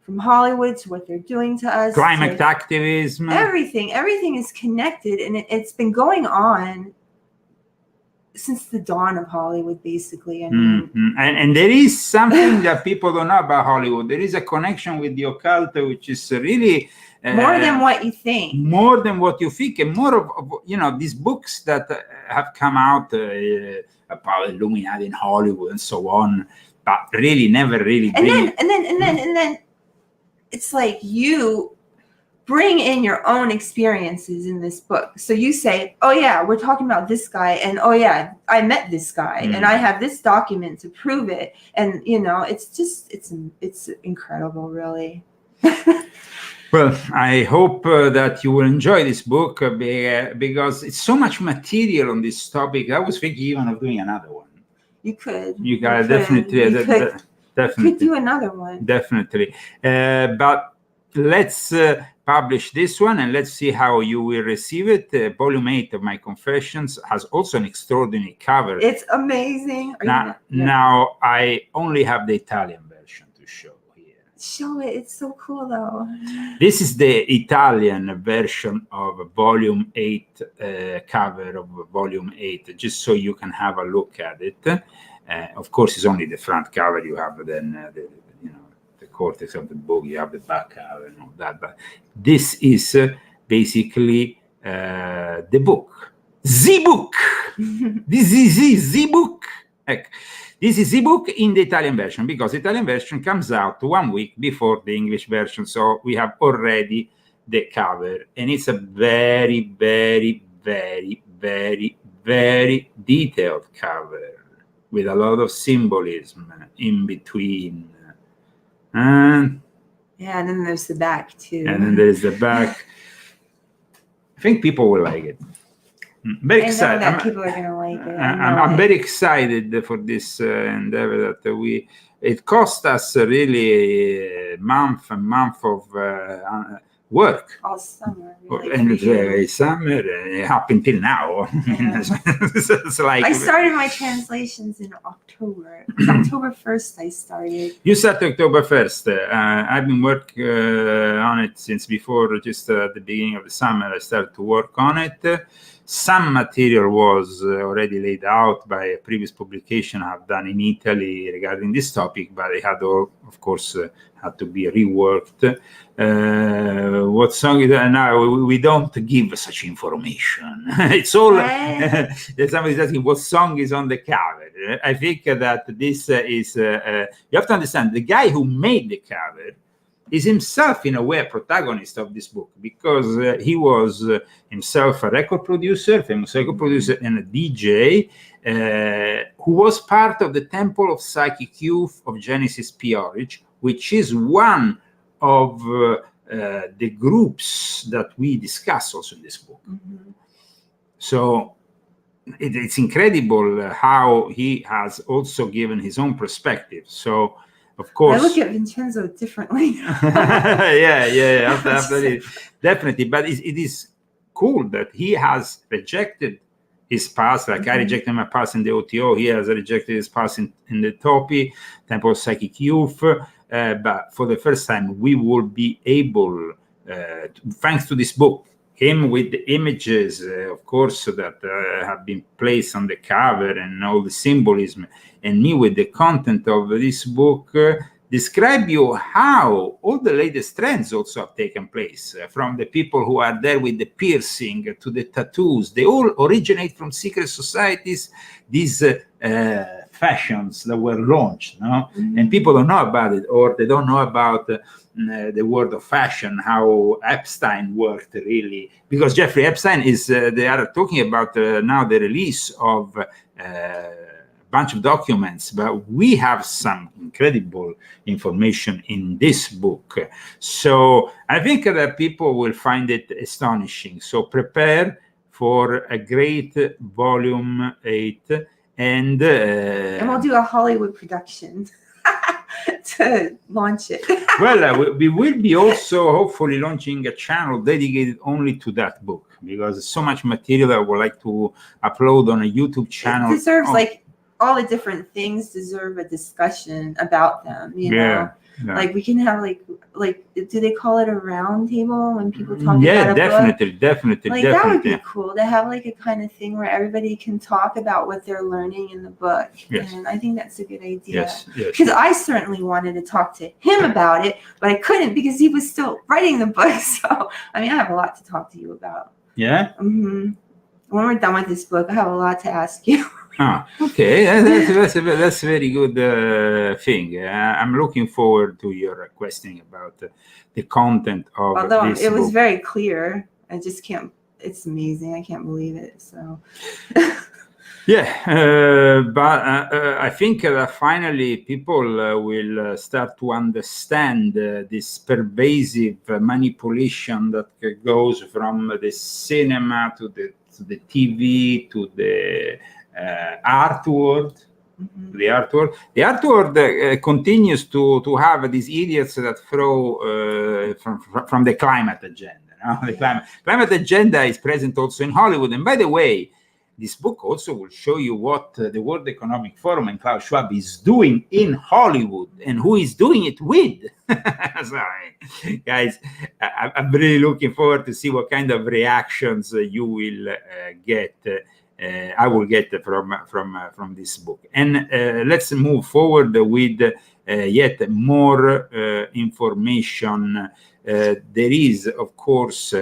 from Hollywood to what they're doing to us, climate activism, everything is connected, and it's been going on since the dawn of Hollywood, basically. I mean, and there is something that people don't know about Hollywood. There is a connection with the occult, which is really more than what you think. More than what you think, and more of these books that have come out about Illuminati in Hollywood and so on, but really never really. And then it's like you bring in your own experiences in this book. So you say, oh yeah, we're talking about this guy, and oh yeah, I met this guy, and I have this document to prove it. And it's incredible, really. Well, I hope that you will enjoy this book because it's so much material on this topic. I was thinking even of doing another one. You could. You guys definitely. Definitely. Could do another one. Definitely. But let's publish this one and let's see how you will receive it. Volume 8 of my Confessions has also an extraordinary cover. It's amazing. Now I only have the Italian version to show here. Show it. It's so cool, though. This is the Italian version of Volume 8, cover of Volume 8, just so you can have a look at it. Of course, it's only the front cover. You have then the cortex of the book. You have the back cover and all that. But this is basically the book, the book. This is the book. This is the book in the Italian version because the Italian version comes out 1 week before the English version. So we have already the cover, and it's a very, very, very, very, very detailed cover, with a lot of symbolism in between. And then there's the back, too. And then there's the back. I think people will like it. Very excited. I know that people are going to like it. I'm very excited for this endeavor that it cost us really a month of work. All summer. And summer up until now. Yeah. It's like I started my translations in October. October 1st I started. You started October 1st. I've been working on it since before, just at the beginning of the summer. I started to work on it. Some material was already laid out by a previous publication I've done in Italy regarding this topic, but it had all, of course, had to be reworked. What song is that? Now we don't give such information. It's all somebody's asking what song is on the cover. I think that this is you have to understand the guy who made the cover is himself in a way a protagonist of this book, because he was himself a record producer, famous record producer, and a DJ who was part of the Temple of Psychic Youth of Genesis Peerage, which is one of the groups that we discuss also in this book. So it's incredible how he has also given his own perspective. So, of course, I look at Vincenzo differently. Absolutely, definitely. But it is cool that he has rejected his past, like I rejected my past in the OTO. He has rejected his past in the TOPI, Temple of Psychic Youth. But for the first time, we will be able, thanks to this book, him with the images, of course, that have been placed on the cover and all the symbolism, and me with the content of this book, describe you how all the latest trends also have taken place, from the people who are there with the piercing to the tattoos. They all originate from secret societies, these fashions that were launched, no? And people don't know about it, or they don't know about the world of fashion, how Epstein worked really, because Jeffrey Epstein is, they are talking about now the release of bunch of documents, but we have some incredible information in this book. So I think that people will find it astonishing. So prepare for a great volume 8, and we'll do a Hollywood production to launch it. Well, we will be also hopefully launching a channel dedicated only to that book, because there's so much material I would like to upload on a YouTube channel. It deserves like all the different things deserve a discussion about them, you know. Like we can have like do they call it a round table when people talk about a book? definitely Like that would be cool to have like a kind of thing where everybody can talk about what they're learning in the book. And I think that's a good idea, because I certainly wanted to talk to him about it, but I couldn't because he was still writing the book. So I mean, I have a lot to talk to you about. When we're done with this book, I have a lot to ask you. Okay, that's a very good thing. I'm looking forward to your questioning about the content of Although this it was book. very clear, I just can't. It's amazing. I can't believe it. So. But I think that finally people will start to understand this pervasive manipulation that goes from the cinema to the TV to the art world. The art world continues to have these idiots that throw from the climate agenda. No? The climate agenda is present also in Hollywood. And by the way, this book also will show you what the World Economic Forum and Klaus Schwab is doing in Hollywood and who is doing it with. Sorry, guys, I'm really looking forward to see what kind of reactions you will get. I will get from this book. And let's move forward with yet more information. There is, of course,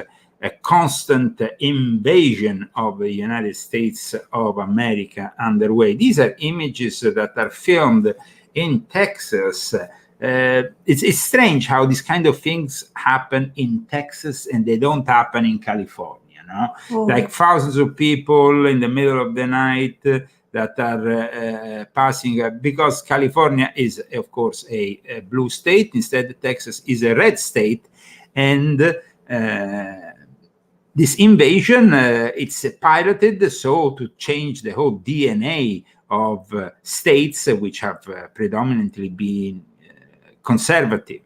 a constant invasion of the United States of America underway. These are images that are filmed in Texas. It's strange how these kind of things happen in Texas and they don't happen in California. Like thousands of people in the middle of the night that are passing, because California is, of course, a blue state. Instead, Texas is a red state. And this invasion, it's piloted so to change the whole DNA of states which have predominantly been conservative.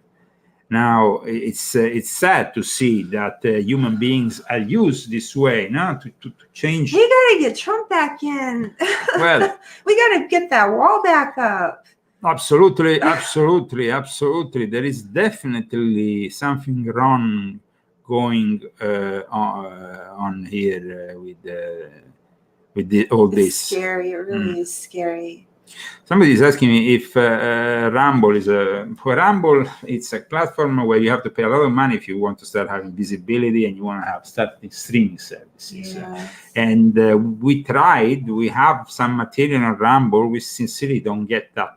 Now, it's sad to see that human beings are used this way, to change. We gotta get Trump back in. Well, we gotta get that wall back up. Absolutely. There is definitely something wrong going on here with all this? Scary. It really is scary. Somebody is asking me if Rumble is for Rumble. It's a platform where you have to pay a lot of money if you want to start having visibility and you want to start streaming services. Yes. And we tried. We have some material on Rumble. We sincerely don't get that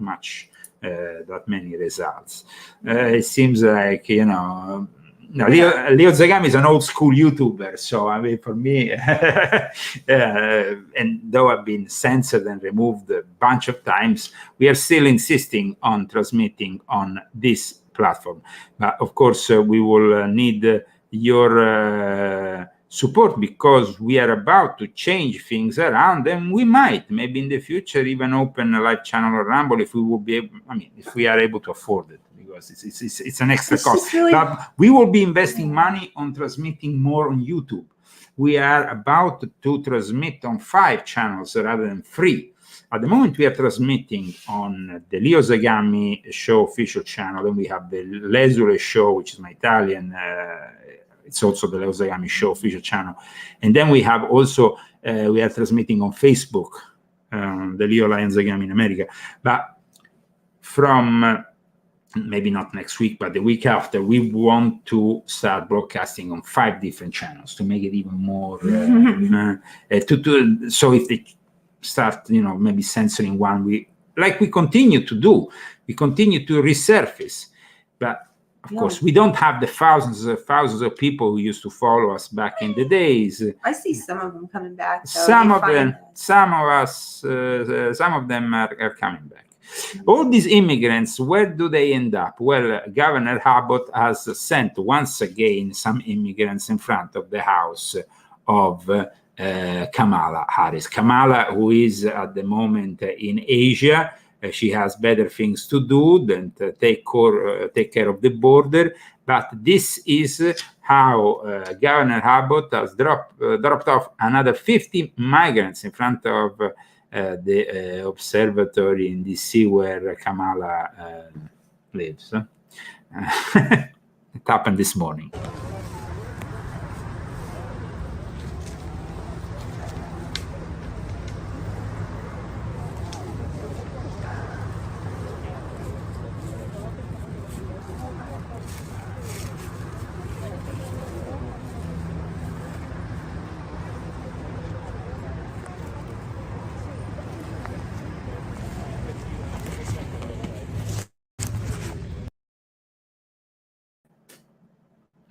many results. It seems like, you know. No, Leo Zagami is an old school YouTuber, so I mean, for me, and though I've been censored and removed a bunch of times, we are still insisting on transmitting on this platform. But of course, we will need your support, because we are about to change things around, and we might maybe in the future even open a live channel on Rumble if we will be able, if we are able to afford it. Because it's an extra cost. Really... But we will be investing money on transmitting more on YouTube. We are about to transmit on 5 channels rather than 3. At the moment, we are transmitting on the Leo Zagami Show official channel. Then we have the Lesule Show, which is my Italian. It's also the Leo Zagami Show official channel. And then we have also, we are transmitting on Facebook, the Leo Lion Zagami in America. But from... maybe not next week, but the week after, we want to start broadcasting on 5 different channels to make it even more. So if they start, maybe censoring one, we continue to do, we continue to resurface. But of course, we don't have the thousands of people who used to follow us back in the days. I see some of them coming back. Though. Some of them are coming back. All these immigrants, where do they end up? Well, Governor Abbott has sent once again some immigrants in front of the house of Kamala Harris. Kamala, who is at the moment in Asia, she has better things to do than to take care of the border. But this is how Governor Abbott has dropped off another 50 migrants in front of the observatory in DC where Kamala lives. It happened this morning.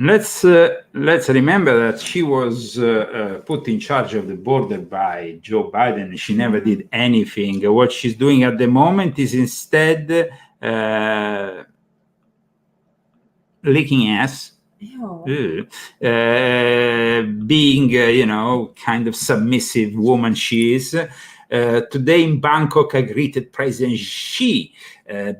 Let's remember that she was put in charge of the border by Joe Biden. She never did anything. What she's doing at the moment is instead licking ass, being, kind of submissive woman she is. Today in Bangkok, I greeted President Xi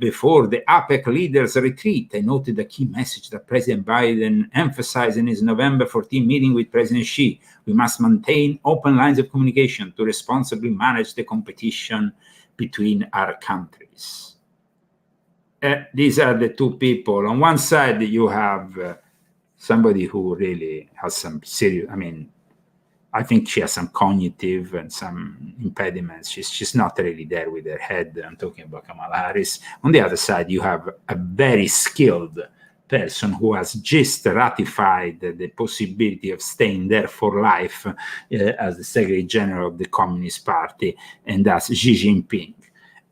before the APEC leaders' retreat. I noted a key message that President Biden emphasized in his November 14 meeting with President Xi. We must maintain open lines of communication to responsibly manage the competition between our countries. These are the two people. On one side, you have somebody who really has some serious, I think she has some cognitive and some impediments. She's not really there with her head. I'm talking about Kamala Harris. On the other side, you have a very skilled person who has just ratified the possibility of staying there for life as the Secretary General of the Communist Party, and that's Xi Jinping.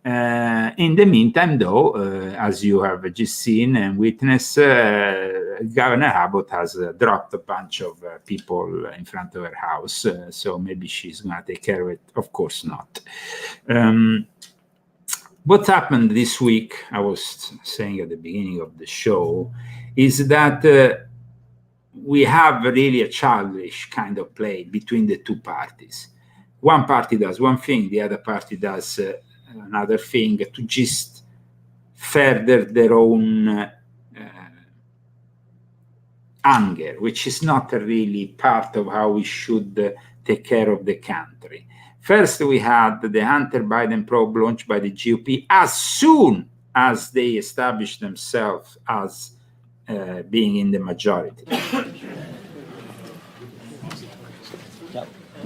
In the meantime, though, as you have just seen and witnessed, Governor Abbott has dropped a bunch of people in front of her house, so maybe she's going to take care of it. Of course not. What happened this week, I was saying at the beginning of the show, is that we have really a childish kind of play between the two parties. One party does one thing, the other party does another thing to just further their own anger, which is not really part of how we should take care of the country. First, we had the Hunter Biden probe launched by the GOP as soon as they established themselves as being in the majority.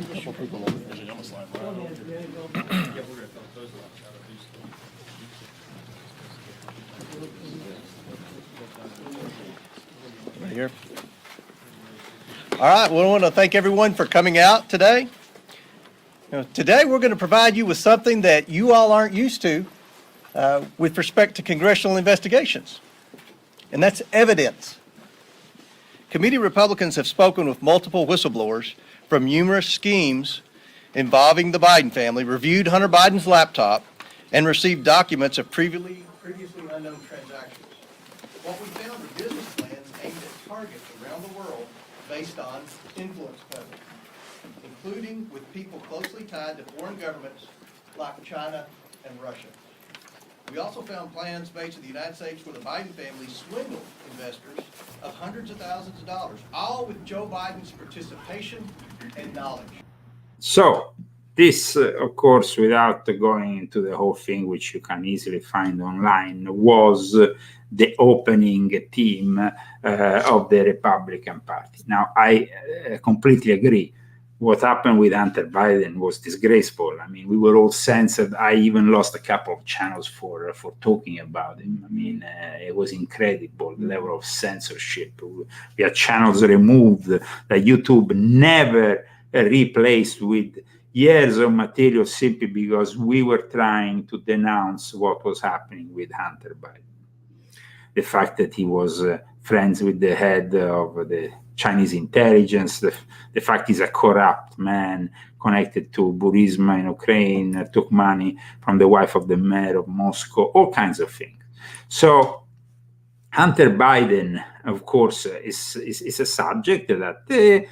couple people on the vision almost line right Right here. All right, well, I want to thank everyone for coming out today. Today we're going to provide you with something that you all aren't used to with respect to congressional investigations, and that's evidence. Committee Republicans have spoken with multiple whistleblowers from numerous schemes involving the Biden family, reviewed Hunter Biden's laptop, and received documents of previously unknown transactions. What we found are business plans aimed at targets around the world based on influence peddling, including with people closely tied to foreign governments like China and Russia. We also found plans based in the United States where the Biden family swindled investors of hundreds of thousands of dollars, all with Joe Biden's participation and knowledge. So this, of course, without going into the whole thing, which you can easily find online, was the opening theme of the Republican Party. Now, I completely agree. What happened with Hunter Biden was disgraceful. I mean, we were all censored. I even lost a couple of channels for talking about him. I mean, it was incredible, the level of censorship. We had channels removed that YouTube never replaced with years of material simply because we were trying to denounce what was happening with Hunter Biden. The fact that he was friends with the head of the Chinese intelligence, the fact he's a corrupt man connected to Burisma in Ukraine, took money from the wife of the mayor of Moscow, all kinds of things. So Hunter Biden, of course, is a subject that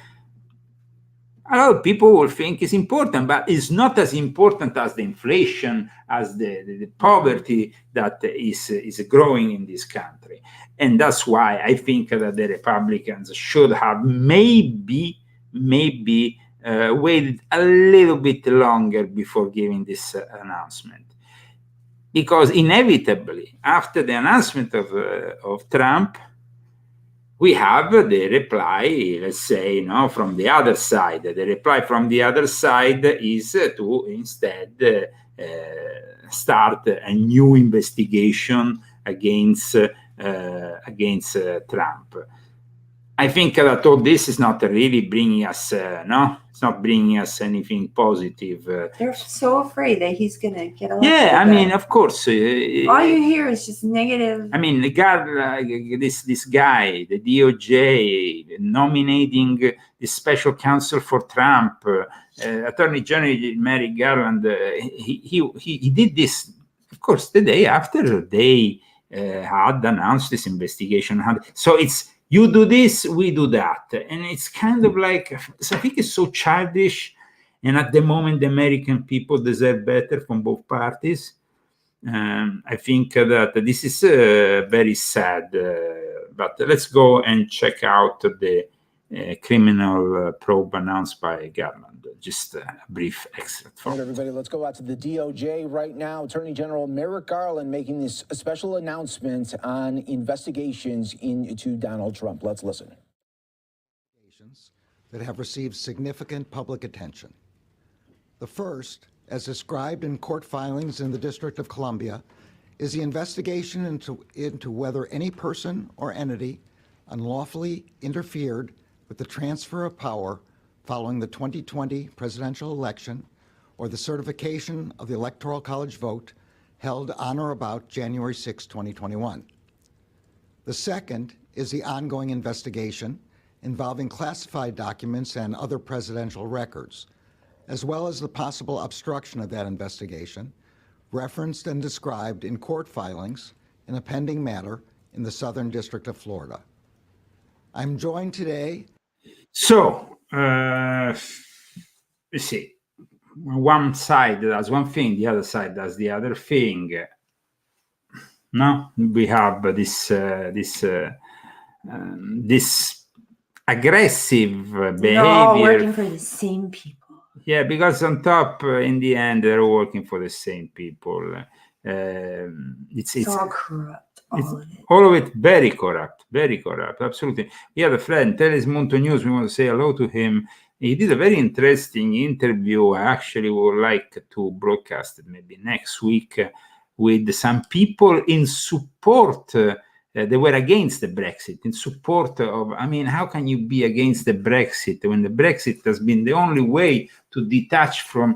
a lot of people will think is important, but it's not as important as the inflation, as the poverty that is growing in this country. And that's why I think that the Republicans should have maybe waited a little bit longer before giving this announcement. Because inevitably, after the announcement of Trump, we have the reply, let's say, from the other side. The reply from the other side is to instead start a new investigation against Trump. I think that all this is not really bringing us, it's not bringing us anything positive. They're so afraid that he's going to get elected. Yeah, I mean, of course. All you hear is just negative. I mean, this guy, the DOJ, nominating the special counsel for Trump, Attorney General Merrick Garland, he did this, of course, the day after they had announced this investigation. So it's, you do this, we do that. And it's kind of like, I think it's so childish. And at the moment, the American people deserve better from both parties. I think that this is very sad. But let's go and check out the criminal probe announced by Garland. Just a brief excerpt. All right, everybody, let's go out to the DOJ right now. Attorney General Merrick Garland making this special announcement on investigations into Donald Trump. Let's listen. That have received significant public attention. The first, as described in court filings in the District of Columbia, is the investigation into whether any person or entity unlawfully interfered with the transfer of power following the 2020 presidential election or the certification of the Electoral College vote held on or about January 6, 2021. The second is the ongoing investigation involving classified documents and other presidential records, as well as the possible obstruction of that investigation, referenced and described in court filings in a pending matter in the Southern District of Florida. I'm joined today. So, you see, one side does one thing, the other side does the other thing. No, we have this aggressive behavior. They're all working for the same people. Yeah, because on top, in the end, they're working for the same people. It's all corrupt. All of it very corrupt, absolutely. We have a friend, Telesmonto News, we want to say hello to him. he did a very interesting interview. I actually would like to broadcast it maybe next week with some people in support. They were against the Brexit, in support of, I mean, how can you be against the Brexit when the Brexit has been the only way to detach from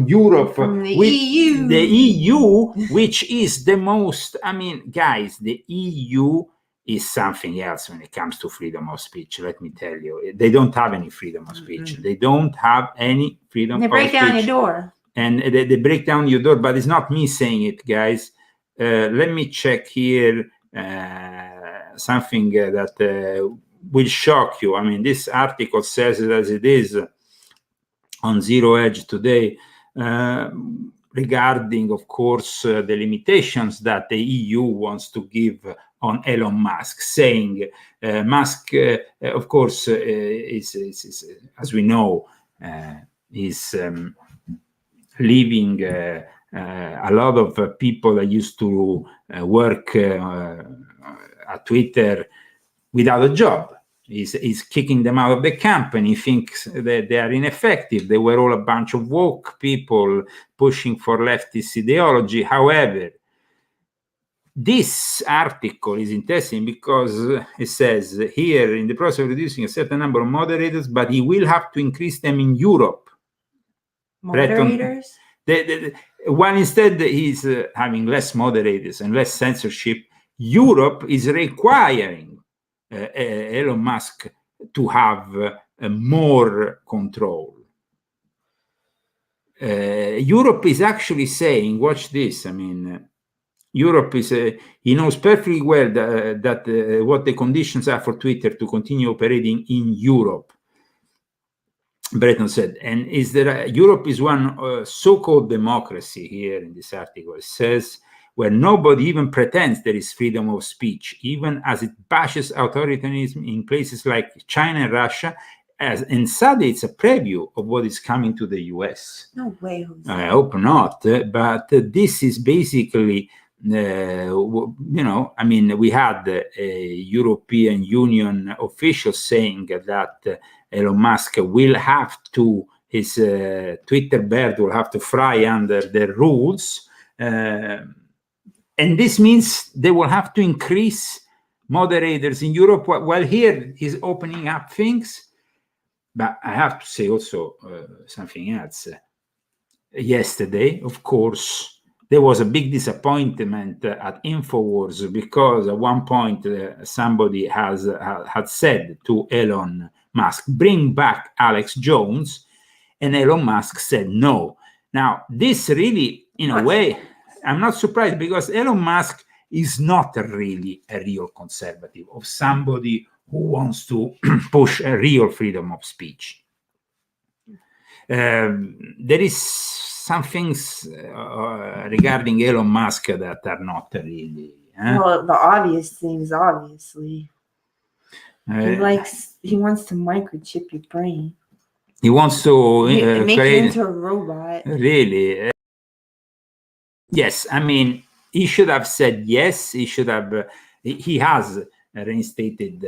Europe, from the EU. The EU, which is the most, I mean, guys, the EU is something else when it comes to freedom of speech. Let me tell you, they don't have any freedom of speech. They don't have any freedom of speech. They break down your door. And they break down your door, but it's not me saying it, guys. Let me check here something that will shock you. I mean, this article says it as it is on Zero Edge today, regarding, of course, the limitations that the EU wants to give on Elon Musk, saying Musk, of course, is as we know, is leaving a lot of people that used to work at Twitter without a job. He's kicking them out of the company. He thinks that they are ineffective. They were all a bunch of woke people pushing for leftist ideology. However, this article is interesting because it says here, in the process of reducing a certain number of moderators, but he will have to increase them in Europe. Moderators? While instead he's having less moderators and less censorship, Europe is requiring Elon Musk to have more control. Europe is actually saying, watch this, I mean, Europe is, he knows perfectly well that what the conditions are for Twitter to continue operating in Europe. Breton said, and is there Europe is one so-called democracy here in this article. It says, where nobody even pretends there is freedom of speech, even as it bashes authoritarianism in places like China and Russia, and sadly, it's a preview of what is coming to the US. No way, Jose. I hope not, but this is basically, you know, I mean, we had a European Union official saying that Elon Musk will have to, his Twitter bird will have to fly under the rules. And this means they will have to increase moderators in Europe, while here he's opening up things. But I have to say also something else. Yesterday, of course, there was a big disappointment at InfoWars because at one point somebody had said to Elon Musk, bring back Alex Jones, and Elon Musk said no. Now, this really, in a way, I'm not surprised because Elon Musk is not really a real conservative, of somebody who wants to push a real freedom of speech. There is some things regarding Elon Musk that are not really. Well, the obvious things, obviously. He wants to microchip your brain. He wants to make you into a robot. Really. Yes, I mean, he should have said yes. He should have. He has reinstated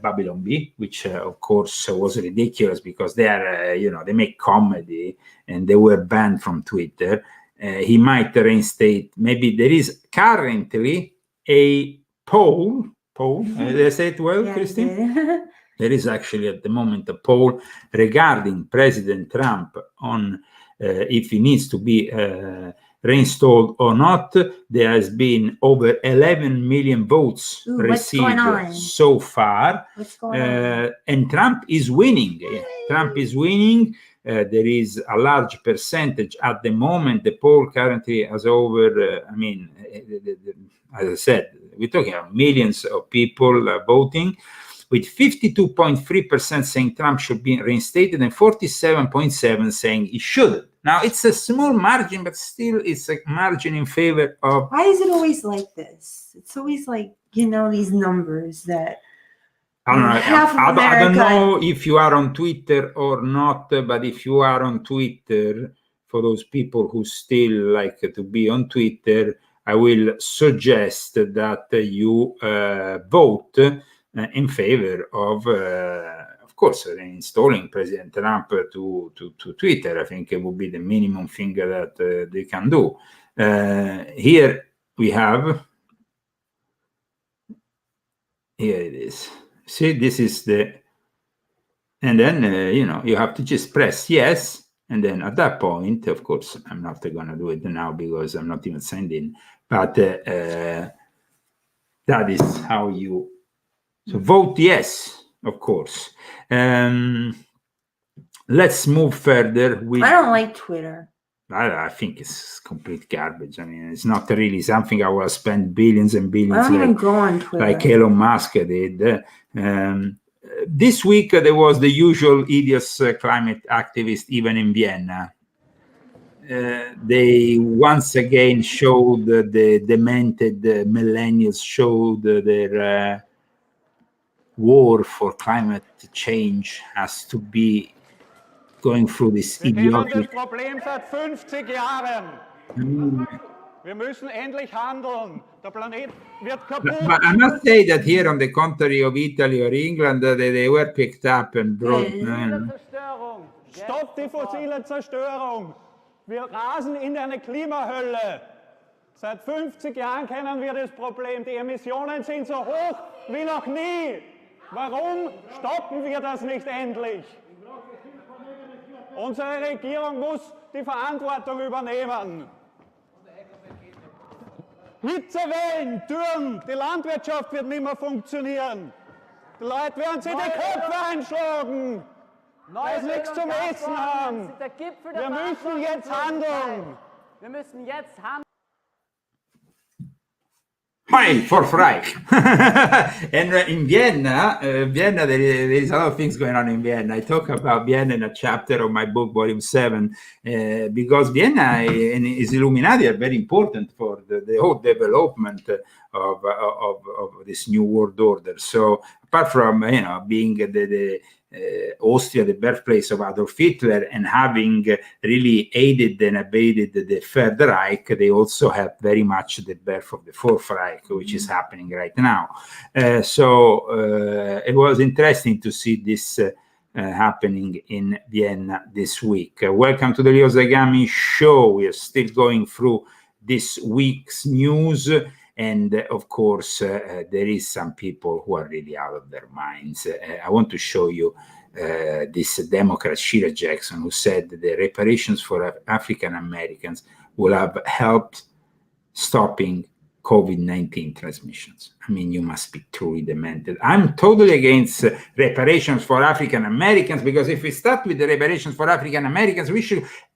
Babylon Bee, which of course was ridiculous because they are, you know, they make comedy and they were banned from Twitter. He might reinstate. Maybe there is currently a poll. Did I say it well, yeah, Christine? There is actually at the moment a poll regarding President Trump on if he needs to be reinstalled or not. There has been over 11 million votes received so far. What's going on? And Trump is winning. Trump is winning. There is a large percentage at the moment. The poll currently has over, I mean, as I said, we're talking about millions of people voting, with 52.3% saying Trump should be reinstated and 47.7% saying he shouldn't. Now, it's a small margin, but still it's a margin in favor of... Why is it always like this? It's always like, you know, these numbers that... I don't know if you are on Twitter or not, but if you are on Twitter, for those people who still like to be on Twitter, I will suggest that you vote in favor of course, installing President Trump to Twitter. I think it would be the minimum thing that they can do. Here we have, here it is. See, this is the, and then, you have to just press yes. And then at that point, of course, I'm not going to do it now because I'm not even signed in. But that is how you, so vote yes, of course. Let's move further. I don't like Twitter. I think it's complete garbage. I mean, it's not really something I will spend billions and billions. I don't even go on Twitter. Like Elon Musk did. This week, there was the usual idiots climate activists, even in Vienna. They once again showed the demented millennials showed their war for climate change has to be going through this idiotic. Wir kennen das Problem seit 50 Jahren. Wir müssen endlich handeln. Der Planet wird kaputt. But I must say that here, on the contrary of Italy or England, they were picked up and brought. Stopp die fossile Zerstörung. Wir rasen in eine Klimahölle. Seit 50 Jahren kennen wir das Problem. Die Emissionen sind so hoch wie noch nie. Warum stoppen wir das nicht endlich? Unsere Regierung muss die Verantwortung übernehmen. Hitzewellen, Dürren, die Landwirtschaft wird nicht mehr funktionieren. Die Leute werden sich die Köpfe einschlagen, weil sie nichts zum Essen haben. Wir müssen jetzt handeln. Wir müssen jetzt handeln. Hi, Fourth Reich. And in Vienna, there is a lot of things going on in Vienna. I talk about Vienna in a chapter of my book, Volume 7, because Vienna and its Illuminati are very important for the whole development of this new world order. So apart from being the Austria, the birthplace of Adolf Hitler, and having really aided and abated the Third Reich, they also have very much the birth of the Fourth Reich, which is happening right now. So it was interesting to see this happening in Vienna this week. Welcome to the Leo Zagami show. We are still going through this week's news. And of course, there is some people who are really out of their minds. I want to show you this Democrat, Sheila Jackson, who said that the reparations for African Americans will have helped stopping COVID-19 transmissions. I mean, you must be truly demented. I'm totally against reparations for African Americans, because if we start with the reparations for African Americans,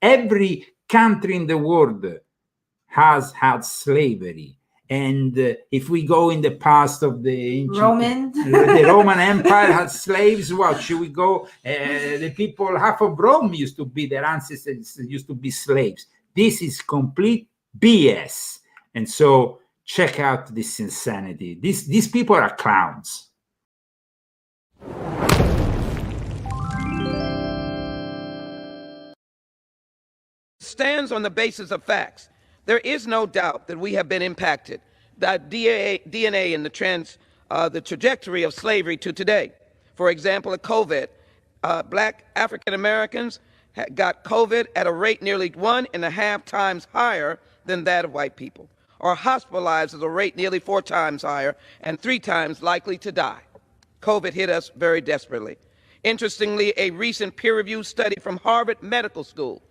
every country in the world has had slavery. And if we go in the past of the ancient, the Roman Empire had slaves. What should we go? The people, half of Rome used to be, their ancestors used to be slaves. This is complete BS. And so check out this insanity. These people are clowns. Stands on the basis of facts. There is no doubt that we have been impacted. That DNA in the trajectory of slavery to today. For example, at COVID, black African Americans got COVID at a rate nearly 1.5 times higher than that of white people, or hospitalized at a rate nearly 4 times higher and 3 times likely to die. COVID hit us very desperately. Interestingly, a recent peer-reviewed study from Harvard Medical School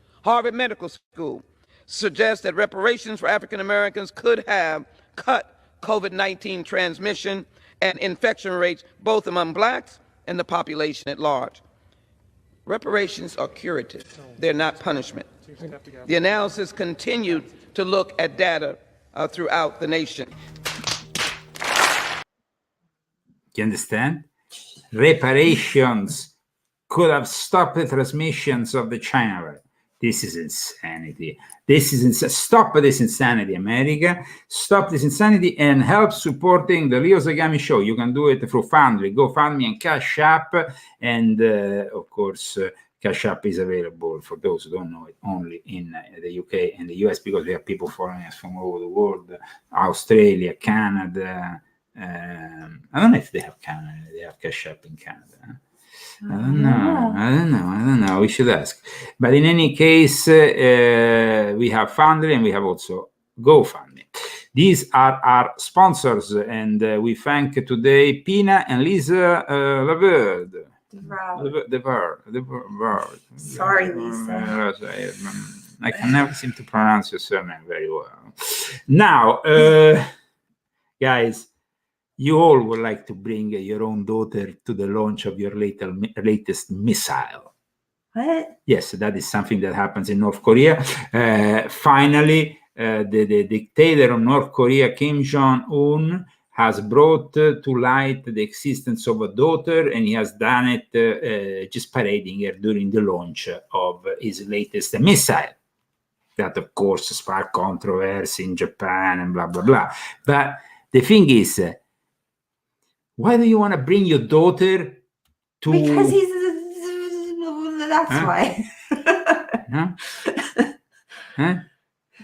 suggests that reparations for African Americans could have cut COVID-19 transmission and infection rates both among blacks and the population at large. Reparations are curative. They're not punishment. The analysis continued to look at data throughout the nation. Do you understand? Reparations could have stopped the transmissions of the China virus. This is insanity. Stop this insanity, America. Stop this insanity and help supporting the Leo Zagami show. You can do it through Foundry, GoFundMe, and Cash App. And of course, Cash App is available for those who don't know it only in the UK and the US, because we have people following us from all over the world, Australia, Canada. I don't know if they have Canada. They have Cash App in Canada. I don't know. We should ask. But in any case, we have Foundry and we have also GoFundMe. These are our sponsors, and we thank today Pina and Lisa Laverde. The Bird. Sorry, Lisa. I can never seem to pronounce your surname very well. Now, guys, you all would like to bring your own daughter to the launch of your latest missile. What? Yes, that is something that happens in North Korea. Finally, the dictator of North Korea, Kim Jong-un, has brought to light the existence of a daughter, and he has done it just parading her during the launch of his latest missile. That, of course, sparked controversy in Japan and blah, blah, blah. But the thing is, why do you want to bring your daughter to... Because that's why. Huh? Huh?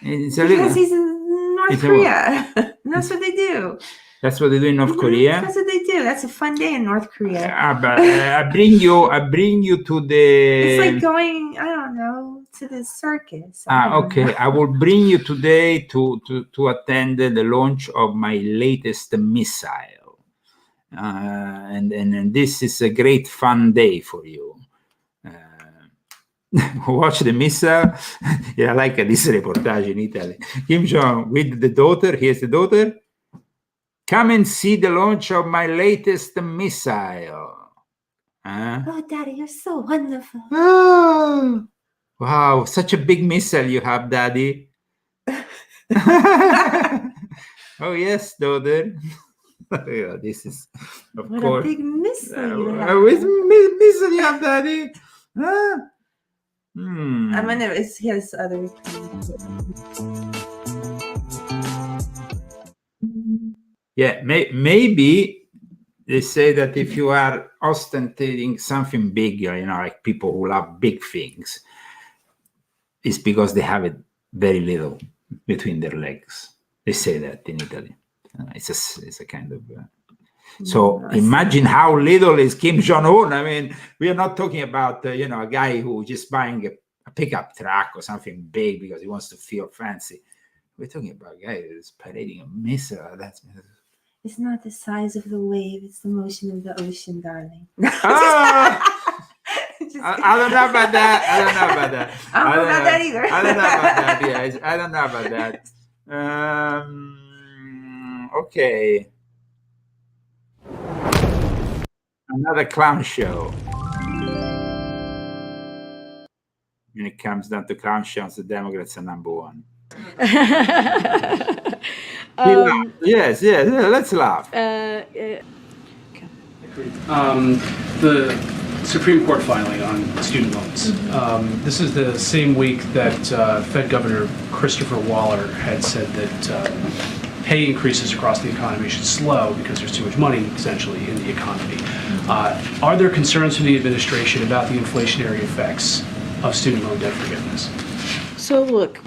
Because he's in North Korea. And that's what they do. That's what they do in North Korea? That's what they do. That's a fun day in North Korea. But I bring you to the... It's like going, I don't know, to the circus. Okay. I will bring you today to attend the launch of my latest missile. And this is a great fun day for you. Watch the missile. Yeah, I like this reportage in Italy. Kim Jong with the daughter. Here's the daughter. Come and see the launch of my latest missile. Oh, Daddy, you're so wonderful. Oh, wow, such a big missile you have, Daddy. Oh, yes, daughter. Yeah, this is, of what course. A big missile you have. Which missile you have, Daddy? I'm gonna. It's his other. Yeah, maybe they say that if you are ostentating something big, like people who love big things, it's because they have it very little between their legs. They say that in Italy. It's a kind of. So imagine how little is Kim Jong-un. I mean, we are not talking about a guy who just buying a pickup truck or something big because he wants to feel fancy. We're talking about a guy who's parading a missile. It's not the size of the wave; it's the motion of the ocean, darling. I don't know about that. I don't know about that. I don't know about that either. I don't know about that. Yeah, I don't know about that. Okay. Another clown show. When it comes down to clown shows, the Democrats are number one. Yes, let's laugh. The Supreme Court filing on student loans. This is the same week that Fed Governor Christopher Waller had said that pay increases across the economy should slow because there's too much money, essentially, in the economy. Are there concerns from the administration about the inflationary effects of student loan debt forgiveness? So look,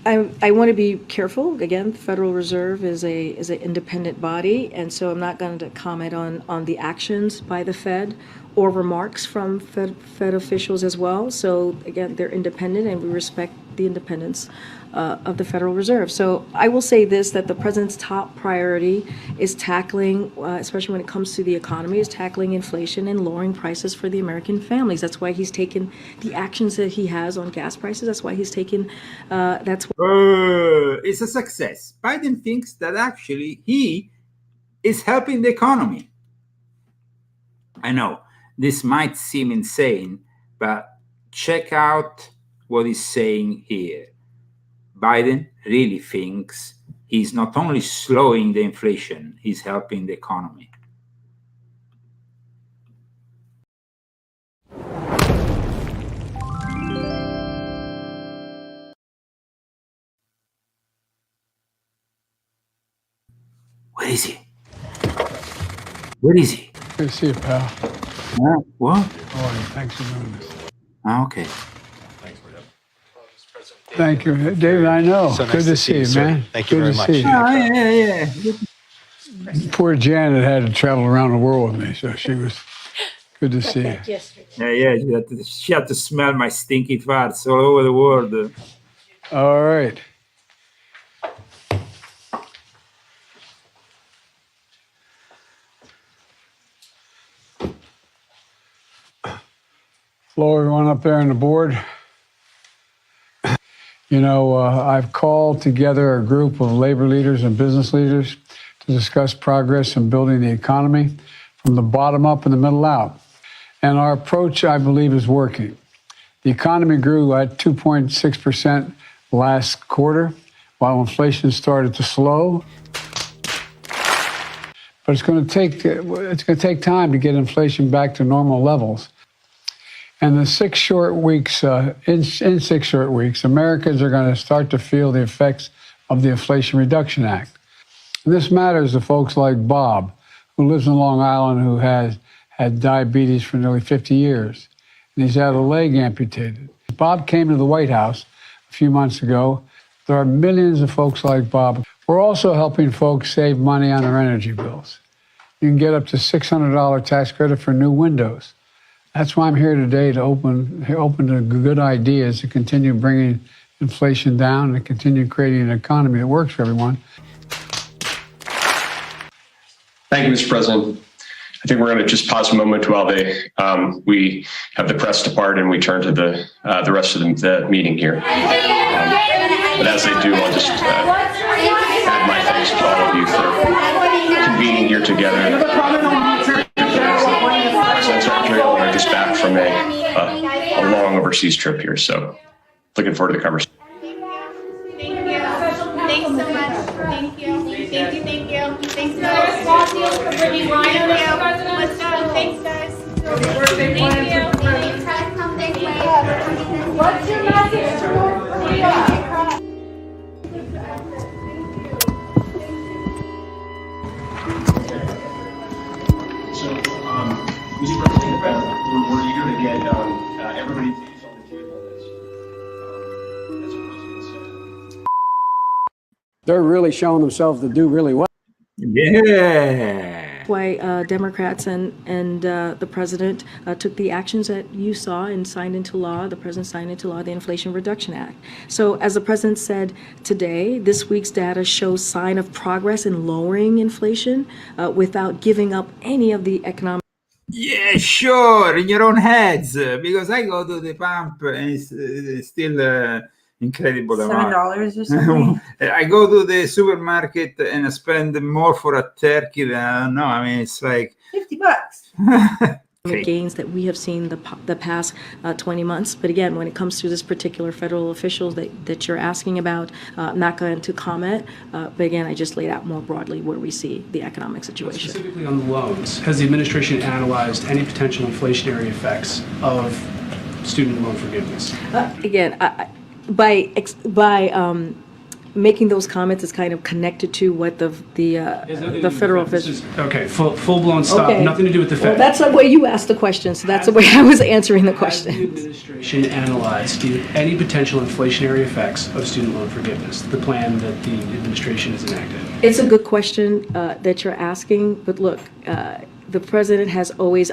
I want to be careful. Again, the Federal Reserve is an independent body, and so I'm not going to comment on the actions by the Fed or remarks from Fed officials as well. So again, they're independent, and we respect the independence of the Federal Reserve. So I will say this, that the president's top priority is tackling, especially when it comes to the economy, is tackling inflation and lowering prices for the American families. That's why he's taken the actions that he has on gas prices. That's why he's taken, it's a success. Biden thinks that actually he is helping the economy. I know this might seem insane, but check out what he's saying here. Biden really thinks he's not only slowing the inflation, he's helping the economy. Where is he? Where is he? Good to see you, pal. What? Oh, thanks for doing this. Okay. Thank you, David. I know. So Good nice to to see see you, you, sir. man. Thank you Good very to much. see you. Yeah. Poor Janet had to travel around the world with me, so Good to see you. Yeah. She had to smell my stinky farts all over the world. All right. Hello, everyone up there on the board. You know, I've called together a group of labor leaders and business leaders to discuss progress in building the economy from the bottom up and the middle out. And our approach, I believe, is working. The economy grew at 2.6% last quarter, while inflation started to slow. But it's going to take time to get inflation back to normal levels. And in 6 short weeks, Americans are going to start to feel the effects of the Inflation Reduction Act. And this matters to folks like Bob, who lives in Long Island, who has had diabetes for nearly 50 years, and he's had a leg amputated. Bob came to the White House a few months ago. There are millions of folks like Bob. We're also helping folks save money on their energy bills. You can get up to $600 tax credit for new windows. That's why I'm here today, to open to good ideas to continue bringing inflation down and continue creating an economy that works for everyone. Thank you, Mr. President. I think we're going to just pause a moment while we have the press depart and we turn to the rest of the meeting here. But as they do, I'll just add my thanks to all of you for convening here together. We're just back from a long overseas trip here, so looking forward to the conversation. Thanks so much. Thank you. Thanks, guys. For bringing Ryan. Let's go. Thanks, guys. Thank you. What's your message to North Korea? Mr. President, we're eager to get everybody's views on the table as the President said. They're really showing themselves to do really well. Yeah. Why Democrats and the president took the actions that you saw and signed into law. The president signed into law the Inflation Reduction Act. So as the president said today, this week's data shows sign of progress in lowering inflation without giving up any of the economic. Yeah, sure, in your own heads, because I go to the pump and it's still incredible amount. $7 or something. I go to the supermarket and I spend more for a turkey than no. I mean, it's like $50. Gains that we have seen the past 20 months. But again, when it comes to this particular federal officials that you're asking about, I'm not going to comment. But again, I just laid out more broadly where we see the economic situation. Specifically on the loans, has the administration analyzed any potential inflationary effects of student loan forgiveness? Again, by making those comments is kind of connected to what the federal officials. Okay, full-blown stop. Okay. Nothing to do with the Fed. Well, that's the way you asked the question, so that's the way I was answering the question. Has the administration analyzed any potential inflationary effects of student loan forgiveness, the plan that the administration has enacted? It's a good question that you're asking, but look, the president has always.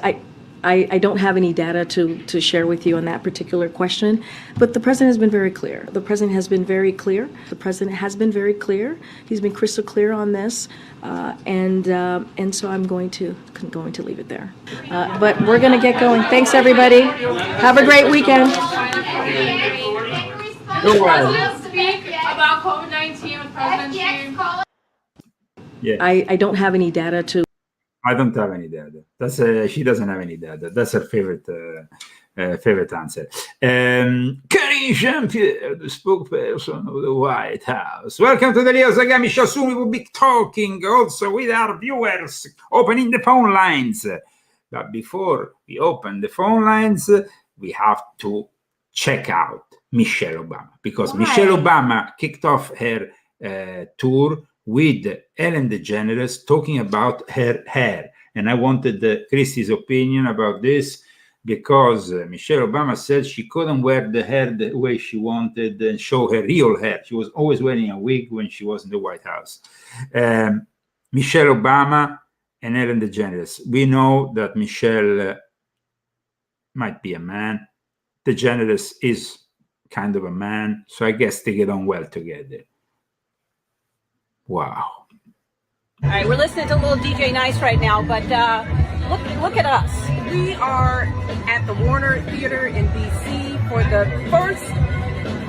I don't have any data to share with you on that particular question, but the president has been very clear. The president has been very clear. He's been crystal clear on this, and so I'm going to leave it there. But we're going to get going. Thanks, everybody. Have a great weekend. Does President speak about COVID-19 with President Xi? Yeah. I don't have any data to. I don't have any data. She doesn't have any data. That's her favorite answer. Karine Jean-Pierre, the spokesperson of the White House. Welcome to the Leo Zagami Show. Soon we will be talking also with our viewers, opening the phone lines. But before we open the phone lines, we have to check out Michelle Obama, because Michelle Obama kicked off her tour with Ellen DeGeneres talking about her hair. And I wanted Christy's opinion about this, because Michelle Obama said she couldn't wear the hair the way she wanted and show her real hair. She was always wearing a wig when she was in the White House. Michelle Obama and Ellen DeGeneres. We know that Michelle might be a man. DeGeneres is kind of a man, so I guess they get on well together. Wow. All right, we're listening to little DJ Nice right now, but look at us. We are at the Warner Theater in DC for the first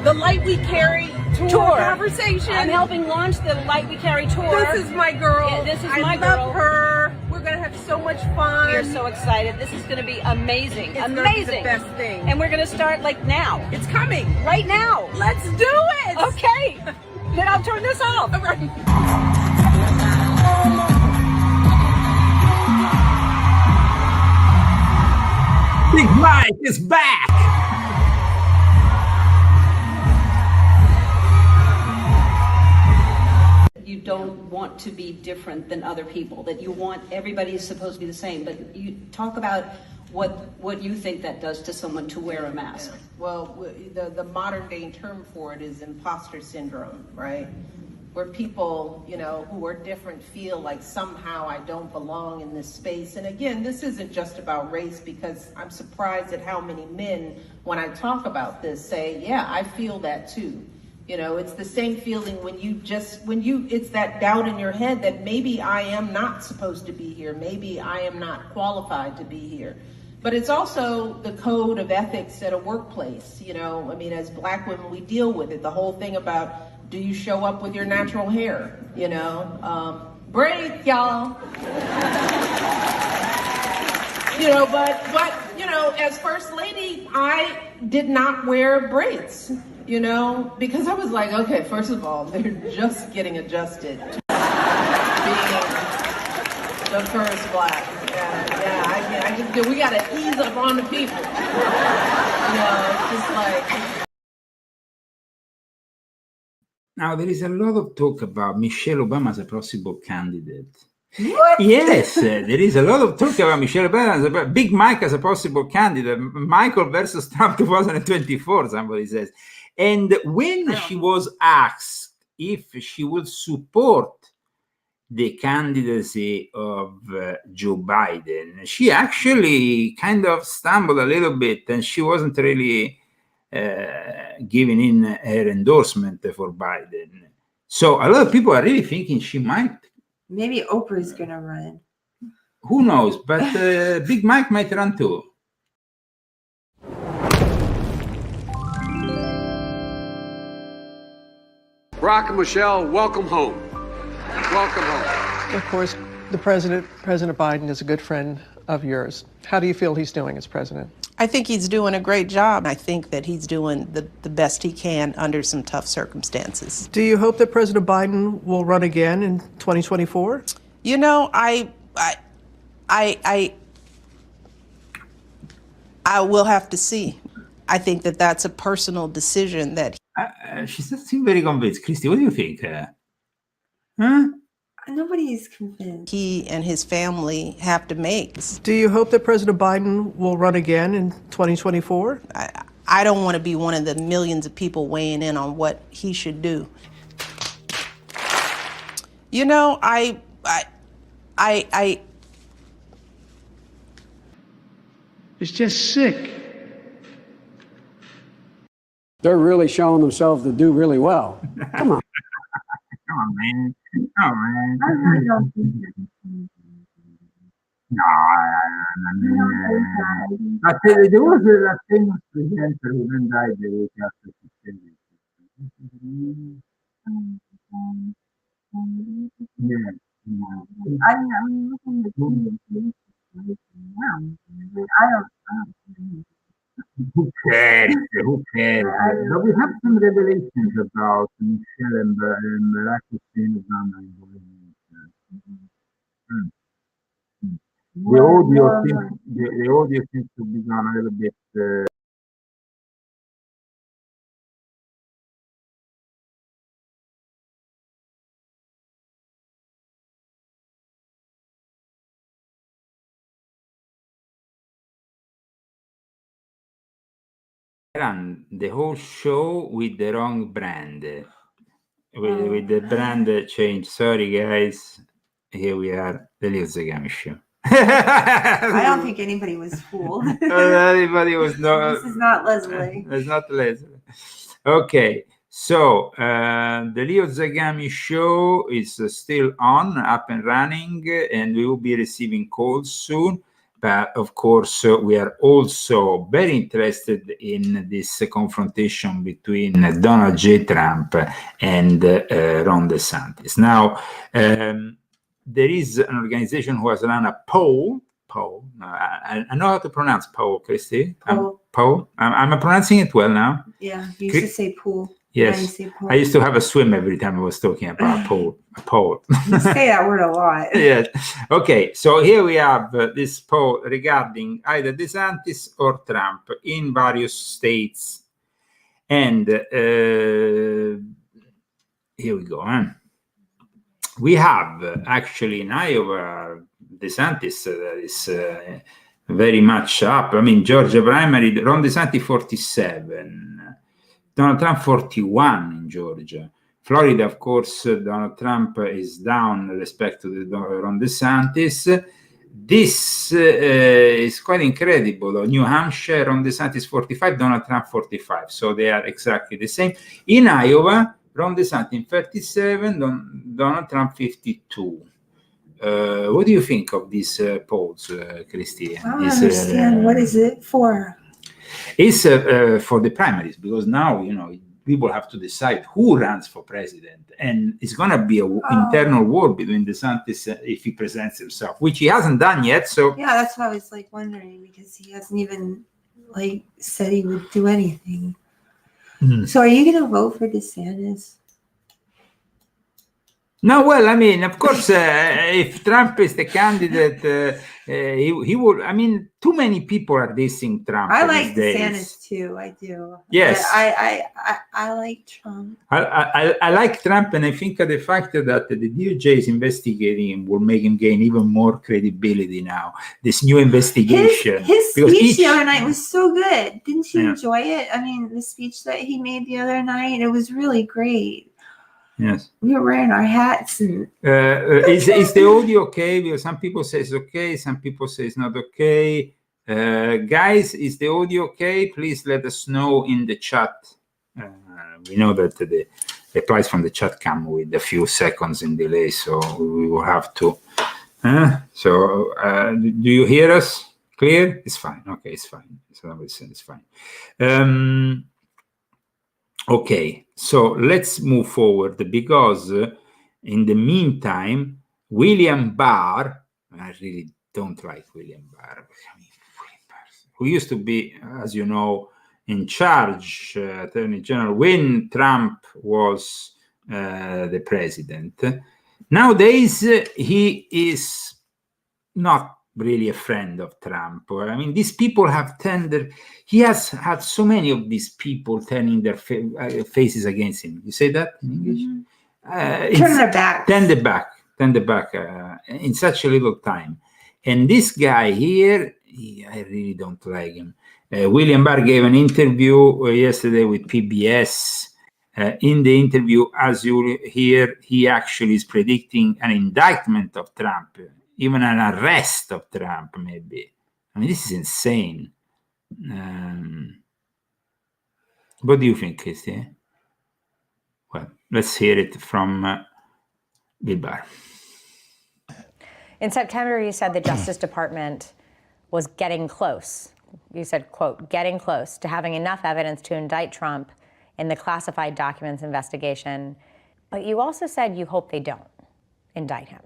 The Light We Carry tour conversation. I'm helping launch the Light We Carry tour. This is my girl. Yeah, this is I my love girl. her. We're gonna have so much fun. We are so excited. This is going to be amazing. It's amazing. gonna be the best thing. And we're going to start like now. It's coming. Right now. Let's do it. Okay. Then I'll turn this off. All right. Big Mike is back. You don't want to be different than other people, that you want everybody is supposed to be the same, but you talk about what you think that does to someone to wear a mask. Well, the modern day term for it is imposter syndrome, right? Where people, you know, who are different feel like somehow I don't belong in this space. And again, this isn't just about race, because I'm surprised at how many men, when I talk about this, say, yeah, I feel that too. You know, it's the same feeling when it's that doubt in your head that maybe I am not supposed to be here. Maybe I am not qualified to be here. But it's also the code of ethics at a workplace. You know, I mean, as Black women, we deal with it. The whole thing about, do you show up with your natural hair? You know, braids, y'all. You know, but, you know, as First Lady, I did not wear braids. You know, because I was like, okay, first of all, they're just getting adjusted to being the first Black. We got to ease up on the people. You know, it's just like. Now, there is a lot of talk about Michelle Obama as a possible candidate. What? Yes, there is a lot of talk about Michelle Obama, Big Mike as a possible candidate. Michael versus Trump 2024, somebody says. And when she was asked if she would support the candidacy of Joe Biden, she actually kind of stumbled a little bit, and she wasn't really giving in her endorsement for Biden. So a lot of people are really thinking she might. Maybe Oprah's gonna run. Who knows? But Big Mike might run too. Barack and Michelle, welcome home. Welcome home. Of course, President Biden is a good friend of yours. How do you feel he's doing as president? I think he's doing a great job. I think that he's doing the best he can under some tough circumstances. Do you hope that President Biden will run again in 2024? You know, I will have to see. I think that that's a personal decision that she doesn't seem very convinced. Christy, what do you think? Huh? Nobody's convinced. He and his family have to make. Do you hope that President Biden will run again in 2024? I don't want to be one of the millions of people weighing in on what he should do. You know, I It's just sick. They're really showing themselves to do really well. Come on. Come on, man. Come on, man. No. There was a famous presenter who then died the week after she said it. Who cares? Who cares? But we have some revelations about Michelle and Barack Hussein Obama. The audio seems to be gone a little bit. Ran the whole show with the wrong brand, with the brand change. Sorry, guys. Here we are, the Leo Zagami show. I don't think anybody was fooled. Anybody was not. This is not Leslie. It's not Leslie. Okay, so the Leo Zagami show is still on, up and running, and we will be receiving calls soon. But of course, we are also very interested in this confrontation between Donald J. Trump and Ron DeSantis. Now, there is an organization who has run a poll. I know how to pronounce poll, Christy. Poll. I'm pronouncing it well now. Yeah, you used to say pool. Yes, Now you say pool. I used to have a swim every time I was talking about poll. You say that word a lot. Yes. Okay, so here we have this poll regarding either DeSantis or Trump in various states. And here we go. We have actually in Iowa, DeSantis is very much up. I mean, Georgia primary, Ron DeSantis 47, Donald Trump 41 in Georgia. Florida, of course, Donald Trump is down with respect to the Ron DeSantis. This is quite incredible. New Hampshire, Ron DeSantis 45, Donald Trump 45. So they are exactly the same. In Iowa, Ron DeSantis 37, Donald Trump 52. What do you think of these polls, Christy? I don't understand. What is it for? It's for the primaries, because now, people have to decide who runs for president. And it's going to be an internal war between DeSantis if he presents himself, which he hasn't done yet. So yeah, that's why I was wondering, because he hasn't even said he would do anything. So are you going to vote for DeSantis? No, well, I mean, of course, if Trump is the candidate, he would. I mean, too many people are dissing Trump. I like these days. DeSantis too. I do. Yes, but I like Trump. I like Trump, and I think the fact that the DOJ is investigating him will make him gain even more credibility now. This new investigation. His speech the other night was so good. Didn't you enjoy it? I mean, the speech that he made the other night, it was really great. Yes. We were wearing our hats. And is the audio okay? Because some people say it's okay, some people say it's not okay. Guys, is the audio okay? Please let us know in the chat. We know that the replies from the chat come with a few seconds in delay, so we will have to. Do you hear us clear? It's fine. Okay, it's fine. It's fine. Okay, so let's move forward, because in the meantime, William Barr, I really don't like William Barr, who used to be, as you know, in charge, Attorney General, when Trump was the president. Nowadays, he is not really a friend of Trump. I mean, these people have he has had so many of these people turning their faces against him. You say that in English? Turn their back. Turn the back in such a little time. And this guy here, I really don't like him. William Barr gave an interview yesterday with PBS. In the interview, as you hear, he actually is predicting an indictment of Trump, even an arrest of Trump, maybe. I mean, this is insane. What do you think, Christy? Well, let's hear it from Bill Barr. In September, you said the Justice Department was getting close. You said, quote, getting close to having enough evidence to indict Trump in the classified documents investigation. But you also said you hope they don't indict him.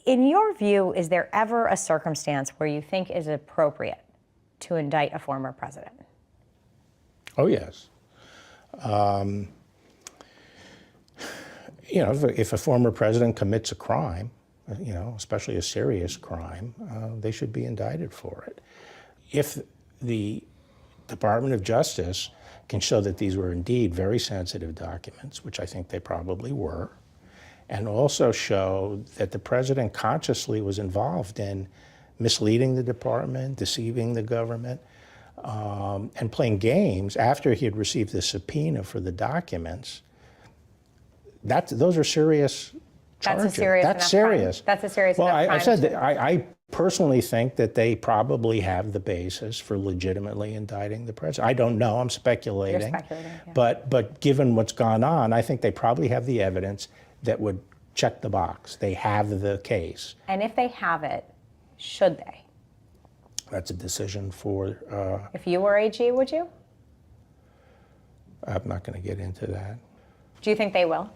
In your view, is there ever a circumstance where you think is appropriate to indict a former president? Oh, yes. If a former president commits a crime, especially a serious crime, they should be indicted for it. If the Department of Justice can show that these were indeed very sensitive documents, which I think they probably were, and also show that the president consciously was involved in misleading the department, deceiving the government, and playing games after he had received the subpoena for the documents, those are serious That's charge a serious it. enough That's serious. crime. That's a serious well, enough crime. I said that I personally think that they probably have the basis for legitimately indicting the president. I don't know. I'm speculating. You're speculating, yeah. But given what's gone on, I think they probably have the evidence that would check the box. They have the case. And if they have it, should they? That's a decision for... If you were AG, would you? I'm not going to get into that. Do you think they will?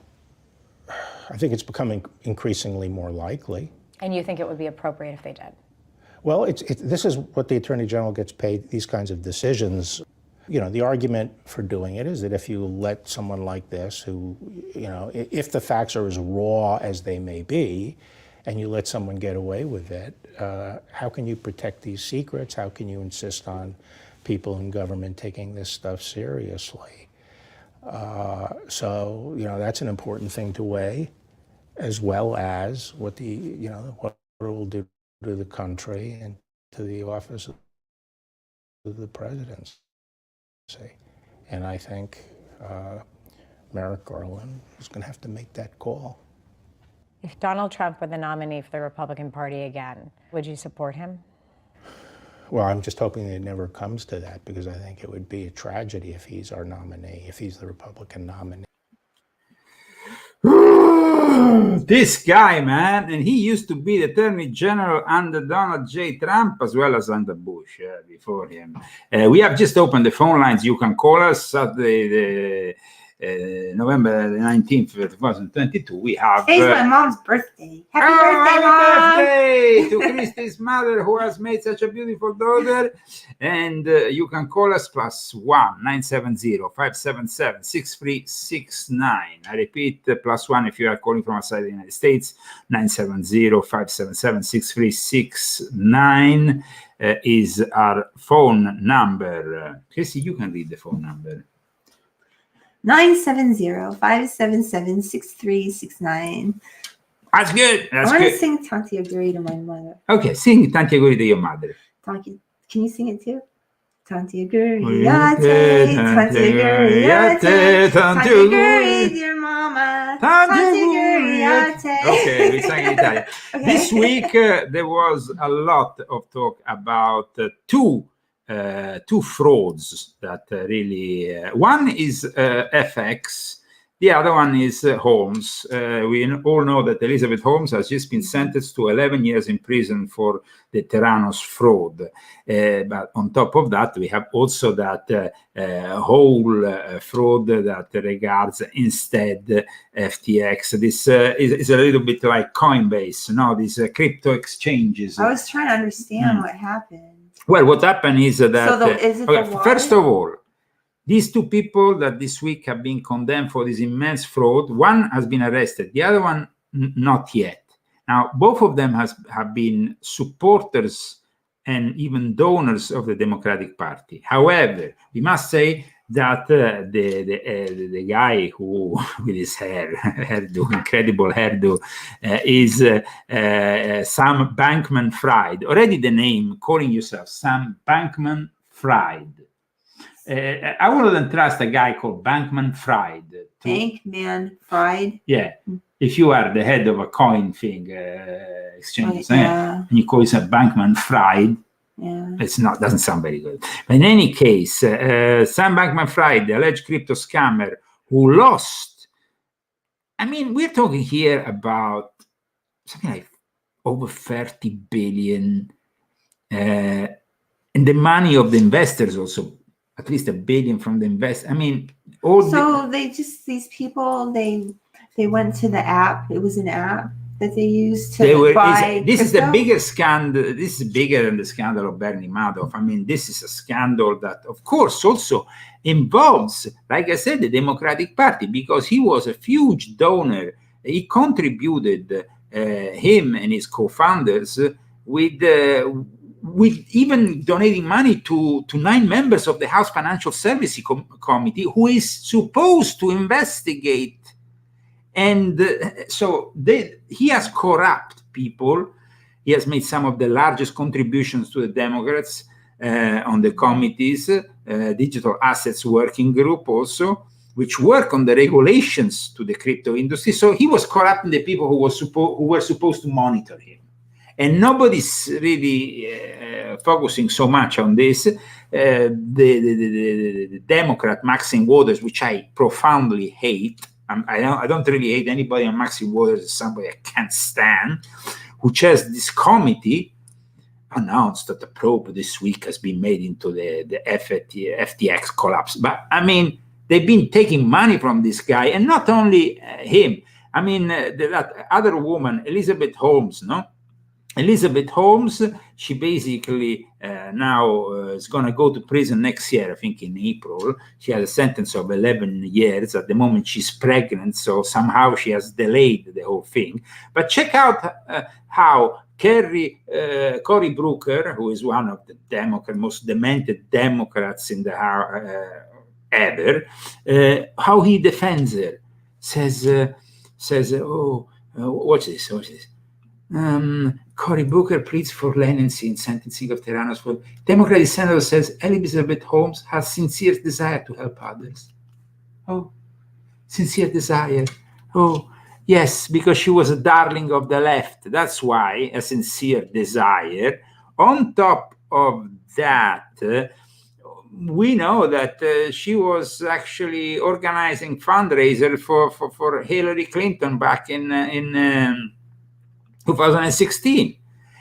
I think it's becoming increasingly more likely. And you think it would be appropriate if they did? Well, this is what the Attorney General gets paid, these kinds of decisions. You know, the argument for doing it is that if you let someone like this, who, you know, if the facts are as raw as they may be, and you let someone get away with it, how can you protect these secrets? How can you insist on people in government taking this stuff seriously? So, you know, that's an important thing to weigh, as well as what what it will do to the country and to the office of the presidency. And I think Merrick Garland is going to have to make that call. If Donald Trump were the nominee for the Republican Party again, would you support him? Well, I'm just hoping that it never comes to that, because I think it would be a tragedy if he's our nominee, if he's the Republican nominee. This guy, man, and he used to be the Attorney General under Donald J. Trump as well as under Bush before him. We have just opened the phone lines. You can call us Saturday, November 19th, 2022. We have... Today's my mom's birthday. Happy birthday, Mom! Birthday to Christy's mother, who has made such a beautiful daughter. And you can call us +1 970 577 6369. I repeat, +1 if you are calling from outside the United States. 970 577 6369 is our phone number. Christy, you can read the phone number. 970-577-6369. That's good. That's I want good. to sing Tanti Aguri to my mother. Okay, sing Tanti Aguri to your mother. Tanti, can you sing it too? Tanti Aguri, Yate, Tanti Aguri, Yate, Tanti Aguri, dear mama, Tanti Aguri, Yate. Okay, we sang in Italian. Okay. This week there was a lot of talk about two frauds that really... one is FX, the other one is Holmes. We all know that Elizabeth Holmes has just been sentenced to 11 years in prison for the Theranos fraud. But on top of that, we have also that whole fraud that regards instead FTX. This is a little bit like Coinbase, these crypto exchanges. I was trying to understand what happened. Well, what happened is that, is it okay, first of all, these two people that this week have been condemned for this immense fraud, one has been arrested, the other one not yet. Now, both of them have been supporters and even donors of the Democratic Party. However, we must say that the guy who, with his hairdo, incredible hairdo, is Sam Bankman-Fried. Already the name, calling yourself Sam Bankman-Fried. I wouldn't trust a guy called Bankman-Fried. Bankman-Fried? Yeah. If you are the head of a coin thing exchange, and you call yourself Bankman-Fried, doesn't sound very good. But in any case, Sam Bankman-Fried, the alleged crypto scammer who lost, I mean, we're talking here about something like over 30 billion, and the money of the investors also, at least $1 billion from the investors. I mean, these people, they went to the app. It was an app that they used to buy this is crypto? the biggest scandal. This is bigger than the scandal of Bernie Madoff. I mean, this is a scandal that, of course, also involves, like I said, the Democratic Party, because he was a huge donor. He contributed, him and his co-founders, with even donating money to 9 members of the House Financial Services Committee, who is supposed to investigate. And so he has corrupt people. He has made some of the largest contributions to the Democrats on the committees, Digital Assets Working Group also. which work on the regulations to the crypto industry. So he was corrupting the people who were supposed to monitor him. And nobody's really focusing so much on this. The Democrat Maxine Waters, which I profoundly hate. I don't really hate anybody on Maxine Waters. Is somebody I can't stand. Who chairs this committee, announced that the probe this week has been made into the FTX collapse. But I mean, they've been taking money from this guy, and not only him. I mean, that other woman, Elizabeth Holmes, no? Elizabeth Holmes, she basically now is going to go to prison next year, I think in April. She has a sentence of 11 years. At the moment, she's pregnant, so somehow she has delayed the whole thing. But check out how Cory Booker, who is one of the most demented Democrats in the ever, how he defends her. Says, watch this. Cory Booker pleads for leniency in sentencing of Theranos. For Democratic senator says Elizabeth Holmes has sincere desire to help others. Oh, sincere desire. Oh, yes, because she was a darling of the left. That's why a sincere desire. On top of that, we know that she was actually organizing fundraiser for Hillary Clinton back in 2016.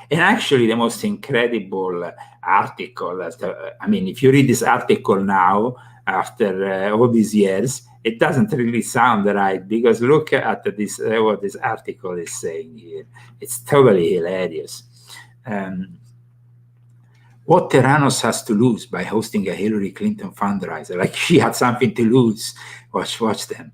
And actually the most incredible article, I mean, if you read this article now, after all these years, it doesn't really sound right, because look at this, what this article is saying here. It's totally hilarious. What Theranos has to lose by hosting a Hillary Clinton fundraiser, like she had something to lose. Watch them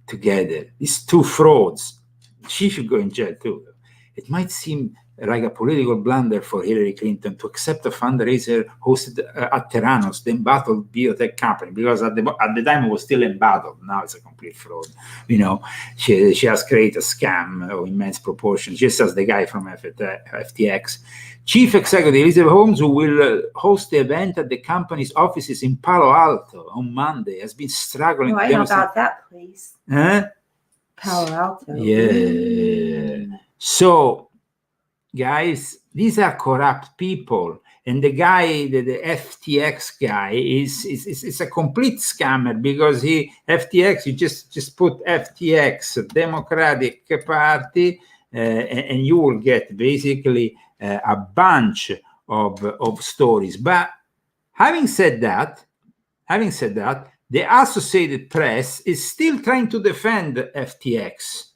together. These two frauds. She should go in jail too. It might seem like a political blunder for Hillary Clinton to accept a fundraiser hosted at Theranos, the embattled biotech company, because at the time it was still embattled. Now it's a complete fraud. You know, she has created a scam of immense proportions, just as the guy from FTX. Chief Executive Elizabeth Holmes, who will host the event at the company's offices in Palo Alto on Monday, has been struggling. Oh, I know about that place. Huh? Palo Alto. Yeah. So, guys, these are corrupt people, and the guy, the FTX guy, is a complete scammer, because FTX, you just put FTX, Democratic Party, and you will get basically a bunch of stories. But having said that, the Associated Press is still trying to defend FTX.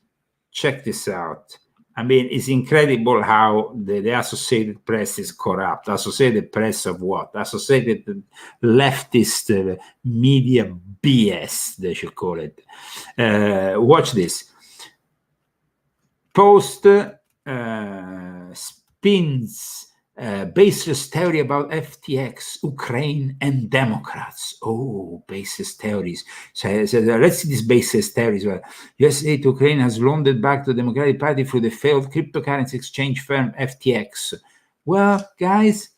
Check this out. I mean, it's incredible how the Associated Press is corrupt. Associated Press of what? Associated leftist media BS, they should call it. Watch this. Post spins baseless theory about FTX, Ukraine, and Democrats. Oh, baseless theories. So let's see these baseless theories. Well, USA to Ukraine has loaned it back to the Democratic Party through the failed cryptocurrency exchange firm FTX. Well, guys,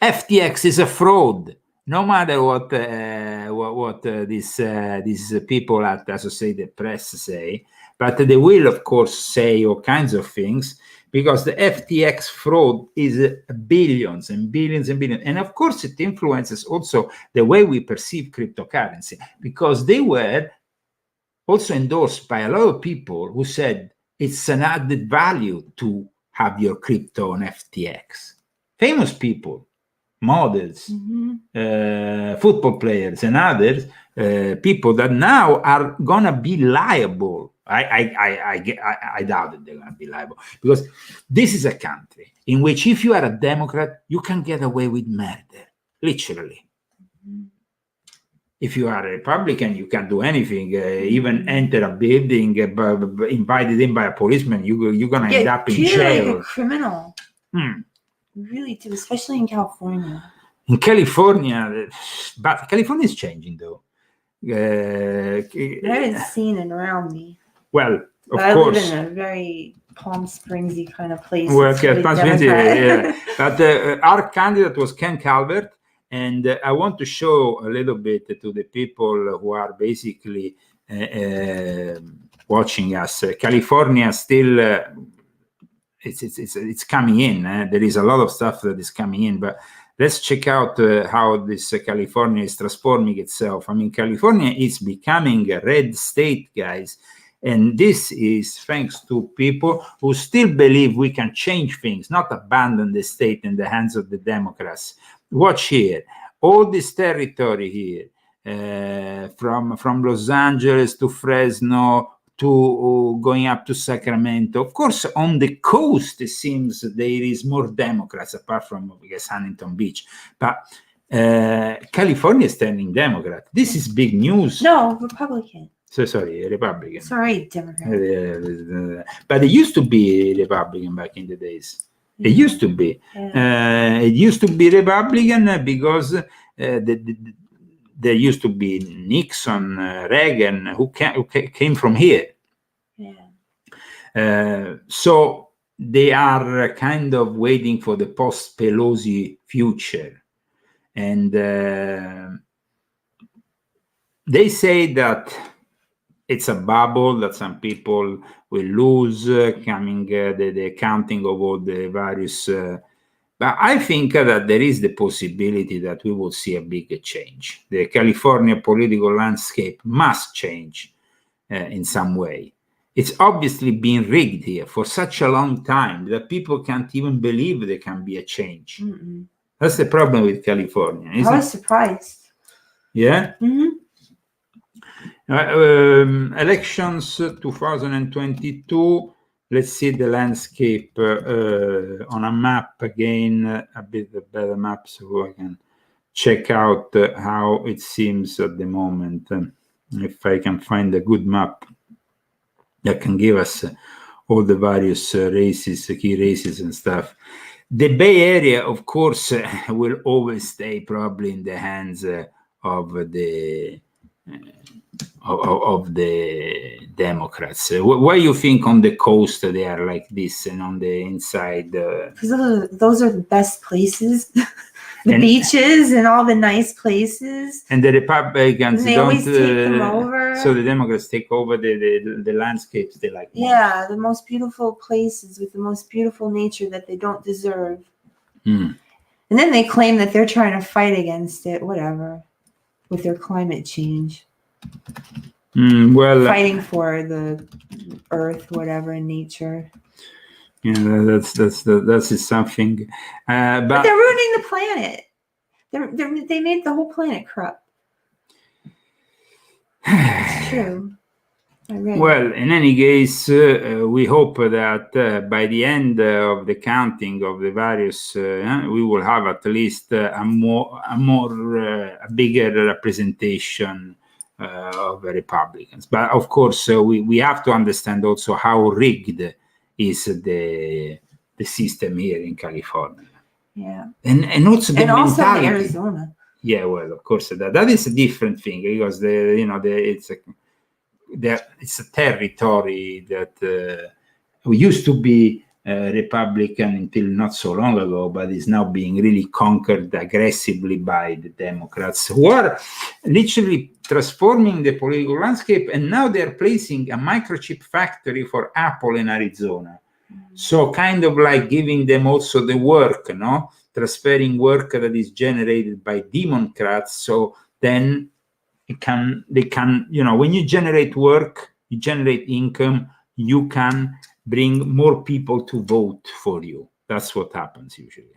FTX is a fraud. No matter what these people at the Associated Press say, but they will, of course, say all kinds of things, because the FTX fraud is billions and billions and billions. And of course, it influences also the way we perceive cryptocurrency, because they were also endorsed by a lot of people who said it's an added value to have your crypto on FTX. Famous people, models, football players, and others, people that now are going to be liable. I doubt that they're going to be liable, because this is a country in which if you are a Democrat, you can get away with murder, literally. If you are a Republican, you can't do anything, even enter a building, invited in by a policeman, you're going to end up in jail. Like a criminal. You really do, especially in California. In California, but California is changing, though. I haven't seen it around me. Well, of but course. I live in a very Palm Springsy kind of place. Well, okay, Palm Springs, yeah. But our candidate was Ken Calvert, And I want to show a little bit to the people who are basically watching us. California still, it's coming in. There is a lot of stuff that is coming in, but let's check out how this California is transforming itself. I mean, California is becoming a red state, guys. And this is thanks to people who still believe we can change things, not abandon the state in the hands of the Democrats. Watch here, all this territory here, from Los Angeles to Fresno to going up to Sacramento. Of course, on the coast, it seems there is more Democrats, apart from, I guess, Huntington Beach. But California is turning Democrat. This is big news. No, Republican. So sorry, Republican. Sorry, Democrat. But it used to be Republican back in the days. It used to be. It used to be Republican because there used to be Nixon, Reagan, who came from here. So they are kind of waiting for the post-Pelosi future. And they say that it's a bubble, that some people will lose coming the counting of all the various. But I think that there is the possibility that we will see a big change. The California political landscape must change in some way. It's obviously been rigged here for such a long time that people can't even believe there can be a change. That's the problem with California. I was surprised. Yeah? Elections 2022. Let's see the landscape on a map again, a bit better map, so I can check out how it seems at the moment. If I can find a good map that can give us all the various races, key races and stuff. The Bay Area, of course, will always stay probably in the hands of the Democrats. Why you think on the coast they are like this, and on the inside? Because those are the best places, the beaches and all the nice places. And the Republicans and they don't. always take them over. So the Democrats take over the landscapes they like. Yeah, the most beautiful places with the most beautiful nature that they don't deserve. And then they claim that they're trying to fight against it, whatever, with their climate change. Well, fighting for the earth, whatever, in nature. Yeah, that's something. But they're ruining the planet. They made the whole planet corrupt. It's true. Well, in any case, we hope that by the end of the counting of the various, we will have at least a bigger representation of the Republicans. But of course, we have to understand also how rigged is the system here in California. Yeah, and also the mentality. Also in Arizona. Yeah, well, of course that is a different thing because it's a territory that used to be Republican until not so long ago, but is now being really conquered aggressively by the Democrats, who are literally transforming the political landscape, and now they're placing a microchip factory for Apple in Arizona. So kind of like giving them also the work, transferring work that is generated by Democrats. So then they can, when you generate work, you generate income, you can bring more people to vote for you. That's what happens usually.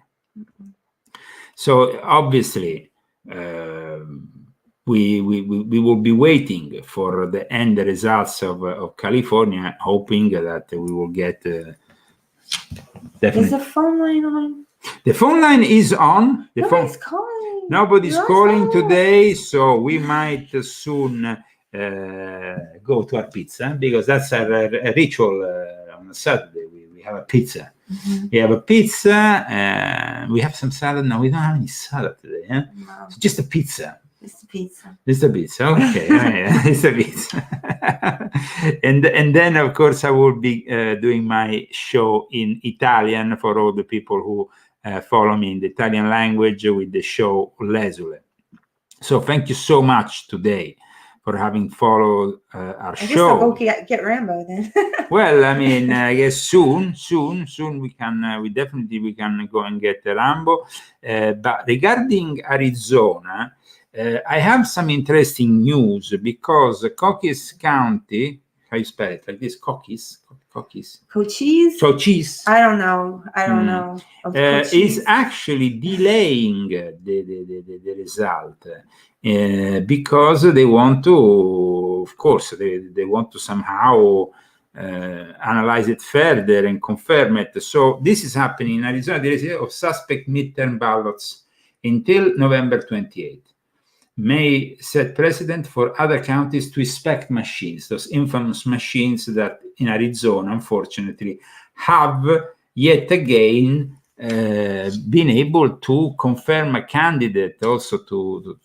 So obviously, we will be waiting for the end results of California, hoping that we will get definitely. Is the phone line on? The phone line is on. Nobody's calling today, so we might soon go to our pizza, because that's a ritual on a Saturday. We have a pizza. We have a pizza. We have some salad. No, we don't have any salad today. No. So just a pizza. Just a pizza. Just a pizza. Okay. It's a pizza. and then, of course, I will be doing my show in Italian for all the people who follow me in the Italian language with the show Lesule. So thank you so much today for having followed our I guess show. I'll go get Rambo then. Well, I mean, I guess soon we can go and get Rambo. But regarding Arizona, I have some interesting news because Cochise County, how you spell it? Like this, Cochise. Cochise. I don't know. Is actually delaying the result because they want to, of course, they want to somehow analyze it further and confirm it. So this is happening in Arizona. There is of suspect midterm ballots until November 28th. May set precedent for other counties to inspect machines, those infamous machines that in Arizona, unfortunately, have yet again been able to confirm a candidate also to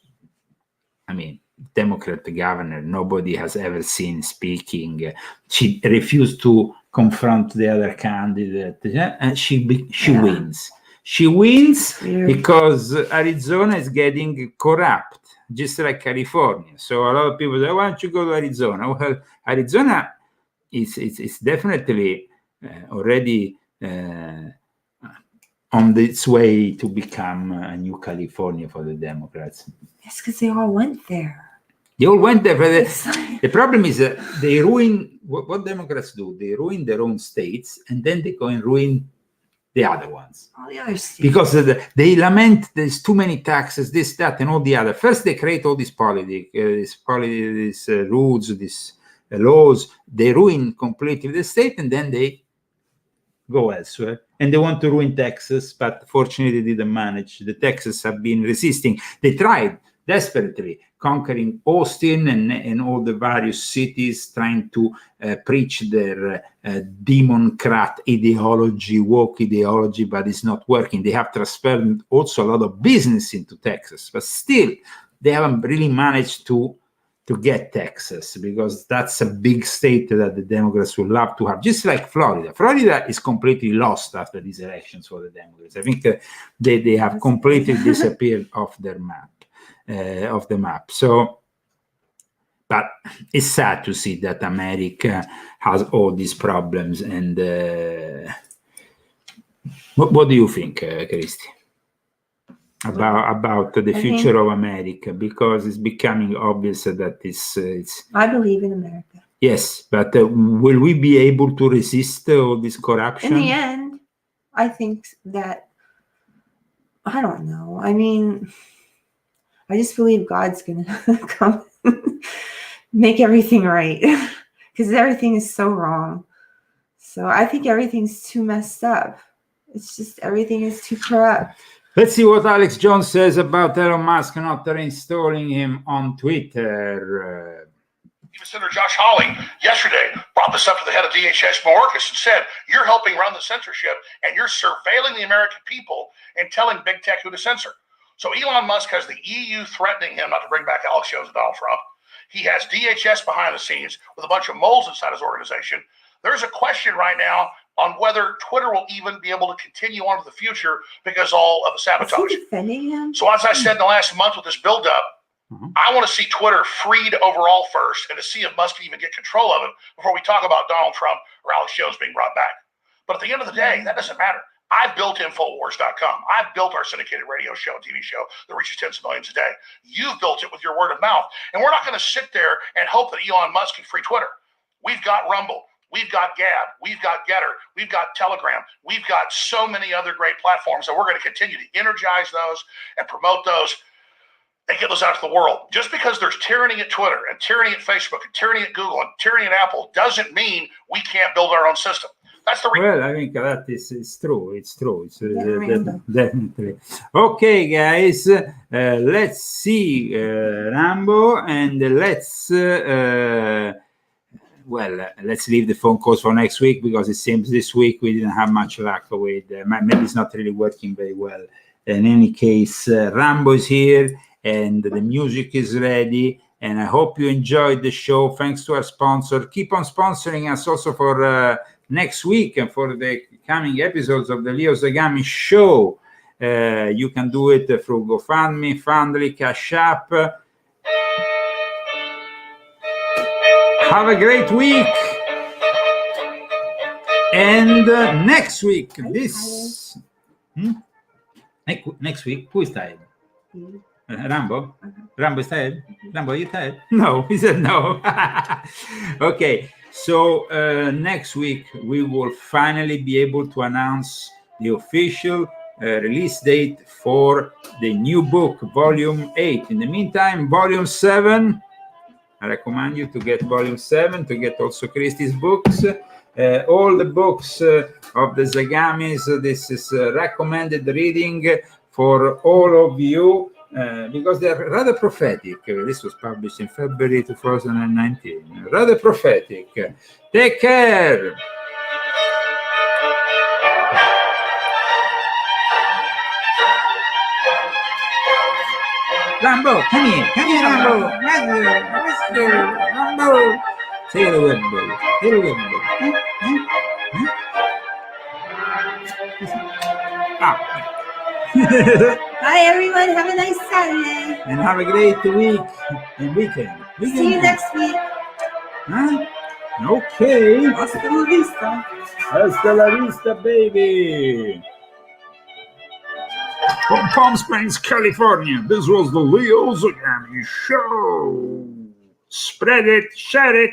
I mean, Democrat governor, nobody has ever seen speaking. She refused to confront the other candidate, and she wins. She wins because Arizona is getting corrupt, just like California. So a lot of people say, why don't you go to Arizona? Well, Arizona is definitely already on its way to become a new California for the Democrats. Yes, because they all went there. They all went there. The problem is that they ruin what Democrats do. They ruin their own states, and then they go and ruin the other ones. All the other states. Because they lament there's too many taxes, this, that, and all the other. First, they create all these politics, these rules, these laws. They ruin completely the state, and then they go elsewhere. And they want to ruin Texas, but fortunately they didn't manage. The Texans have been resisting. They tried desperately conquering Austin and all the various cities, trying to preach their Democrat ideology, woke ideology, but it's not working. They have transferred also a lot of business into Texas, but still they haven't really managed to get Texas, because that's a big state that the Democrats would love to have, just like Florida. Florida is completely lost after these elections for the Democrats. I think they have completely disappeared off their map, of the map. So, but it's sad to see that America has all these problems. And what do you think, Christy? About the future of America, because it's becoming obvious that it's I believe in America. Yes, but will we be able to resist all this corruption? In the end, I think that, I don't know. I mean, I just believe God's going to come make everything right, because everything is so wrong. So I think everything's too messed up. It's just everything is too corrupt. Let's see what Alex Jones says about Elon Musk not reinstalling him on Twitter. Even Senator Josh Hawley yesterday brought this up to the head of DHS, Mayorkas, and said, you're helping run the censorship and you're surveilling the American people and telling big tech who to censor. So Elon Musk has the EU threatening him not to bring back Alex Jones and Donald Trump. He has DHS behind the scenes with a bunch of moles inside his organization. There's a question right now on whether Twitter will even be able to continue on to the future because all of the sabotage. Is he defending him? So as I said in the last month with this buildup, I want to see Twitter freed overall first, and to see if Musk can even get control of it before we talk about Donald Trump or Alex Jones being brought back. But at the end of the day, that doesn't matter. I've built Infowars.com. I've built our syndicated radio show and TV show that reaches tens of millions a day. You've built it with your word of mouth. And we're not going to sit there and hope that Elon Musk can free Twitter. We've got Rumble. We've got Gab, we've got Getter, we've got Telegram, we've got so many other great platforms that we're going to continue to energize those and promote those and get those out to the world. Just because there's tyranny at Twitter and tyranny at Facebook and tyranny at Google and tyranny at Apple doesn't mean we can't build our own system. That's the well, I think that is true. It's true. It's definitely. Okay, guys, let's see Rambo, and let's let's leave the phone calls for next week, because it seems this week we didn't have much luck with maybe it's not really working very well. In any case, Rambo is here and the music is ready, and I hope you enjoyed the show. Thanks to our sponsor. Keep on sponsoring us also for next week and for the coming episodes of the Leo Zagami show. You can do it through GoFundMe, Fundly, Cash App. Have a great week. And next week, next week, who is tired? Rambo? Rambo is tired? Rambo, are you tired? No, he said no. Okay, so next week we will finally be able to announce the official release date for the new book, Volume 8. In the meantime, Volume 7, I recommend you to get Volume 7, to get also Christie's books. All the books of the Zagamis, this is recommended reading for all of you because they're rather prophetic. This was published in February 2019. Rather prophetic. Take care. Rambo, come here, Rambo. Rambo. Say hello, Rambo. Hello, Rambo. Hi, everyone. Have a nice Saturday. And have a great week and weekend. See you next week. Huh? Okay. Hasta la vista. Hasta la vista, baby. From Palm Springs, California, this was the Leo Zagami Show. Spread it, share it.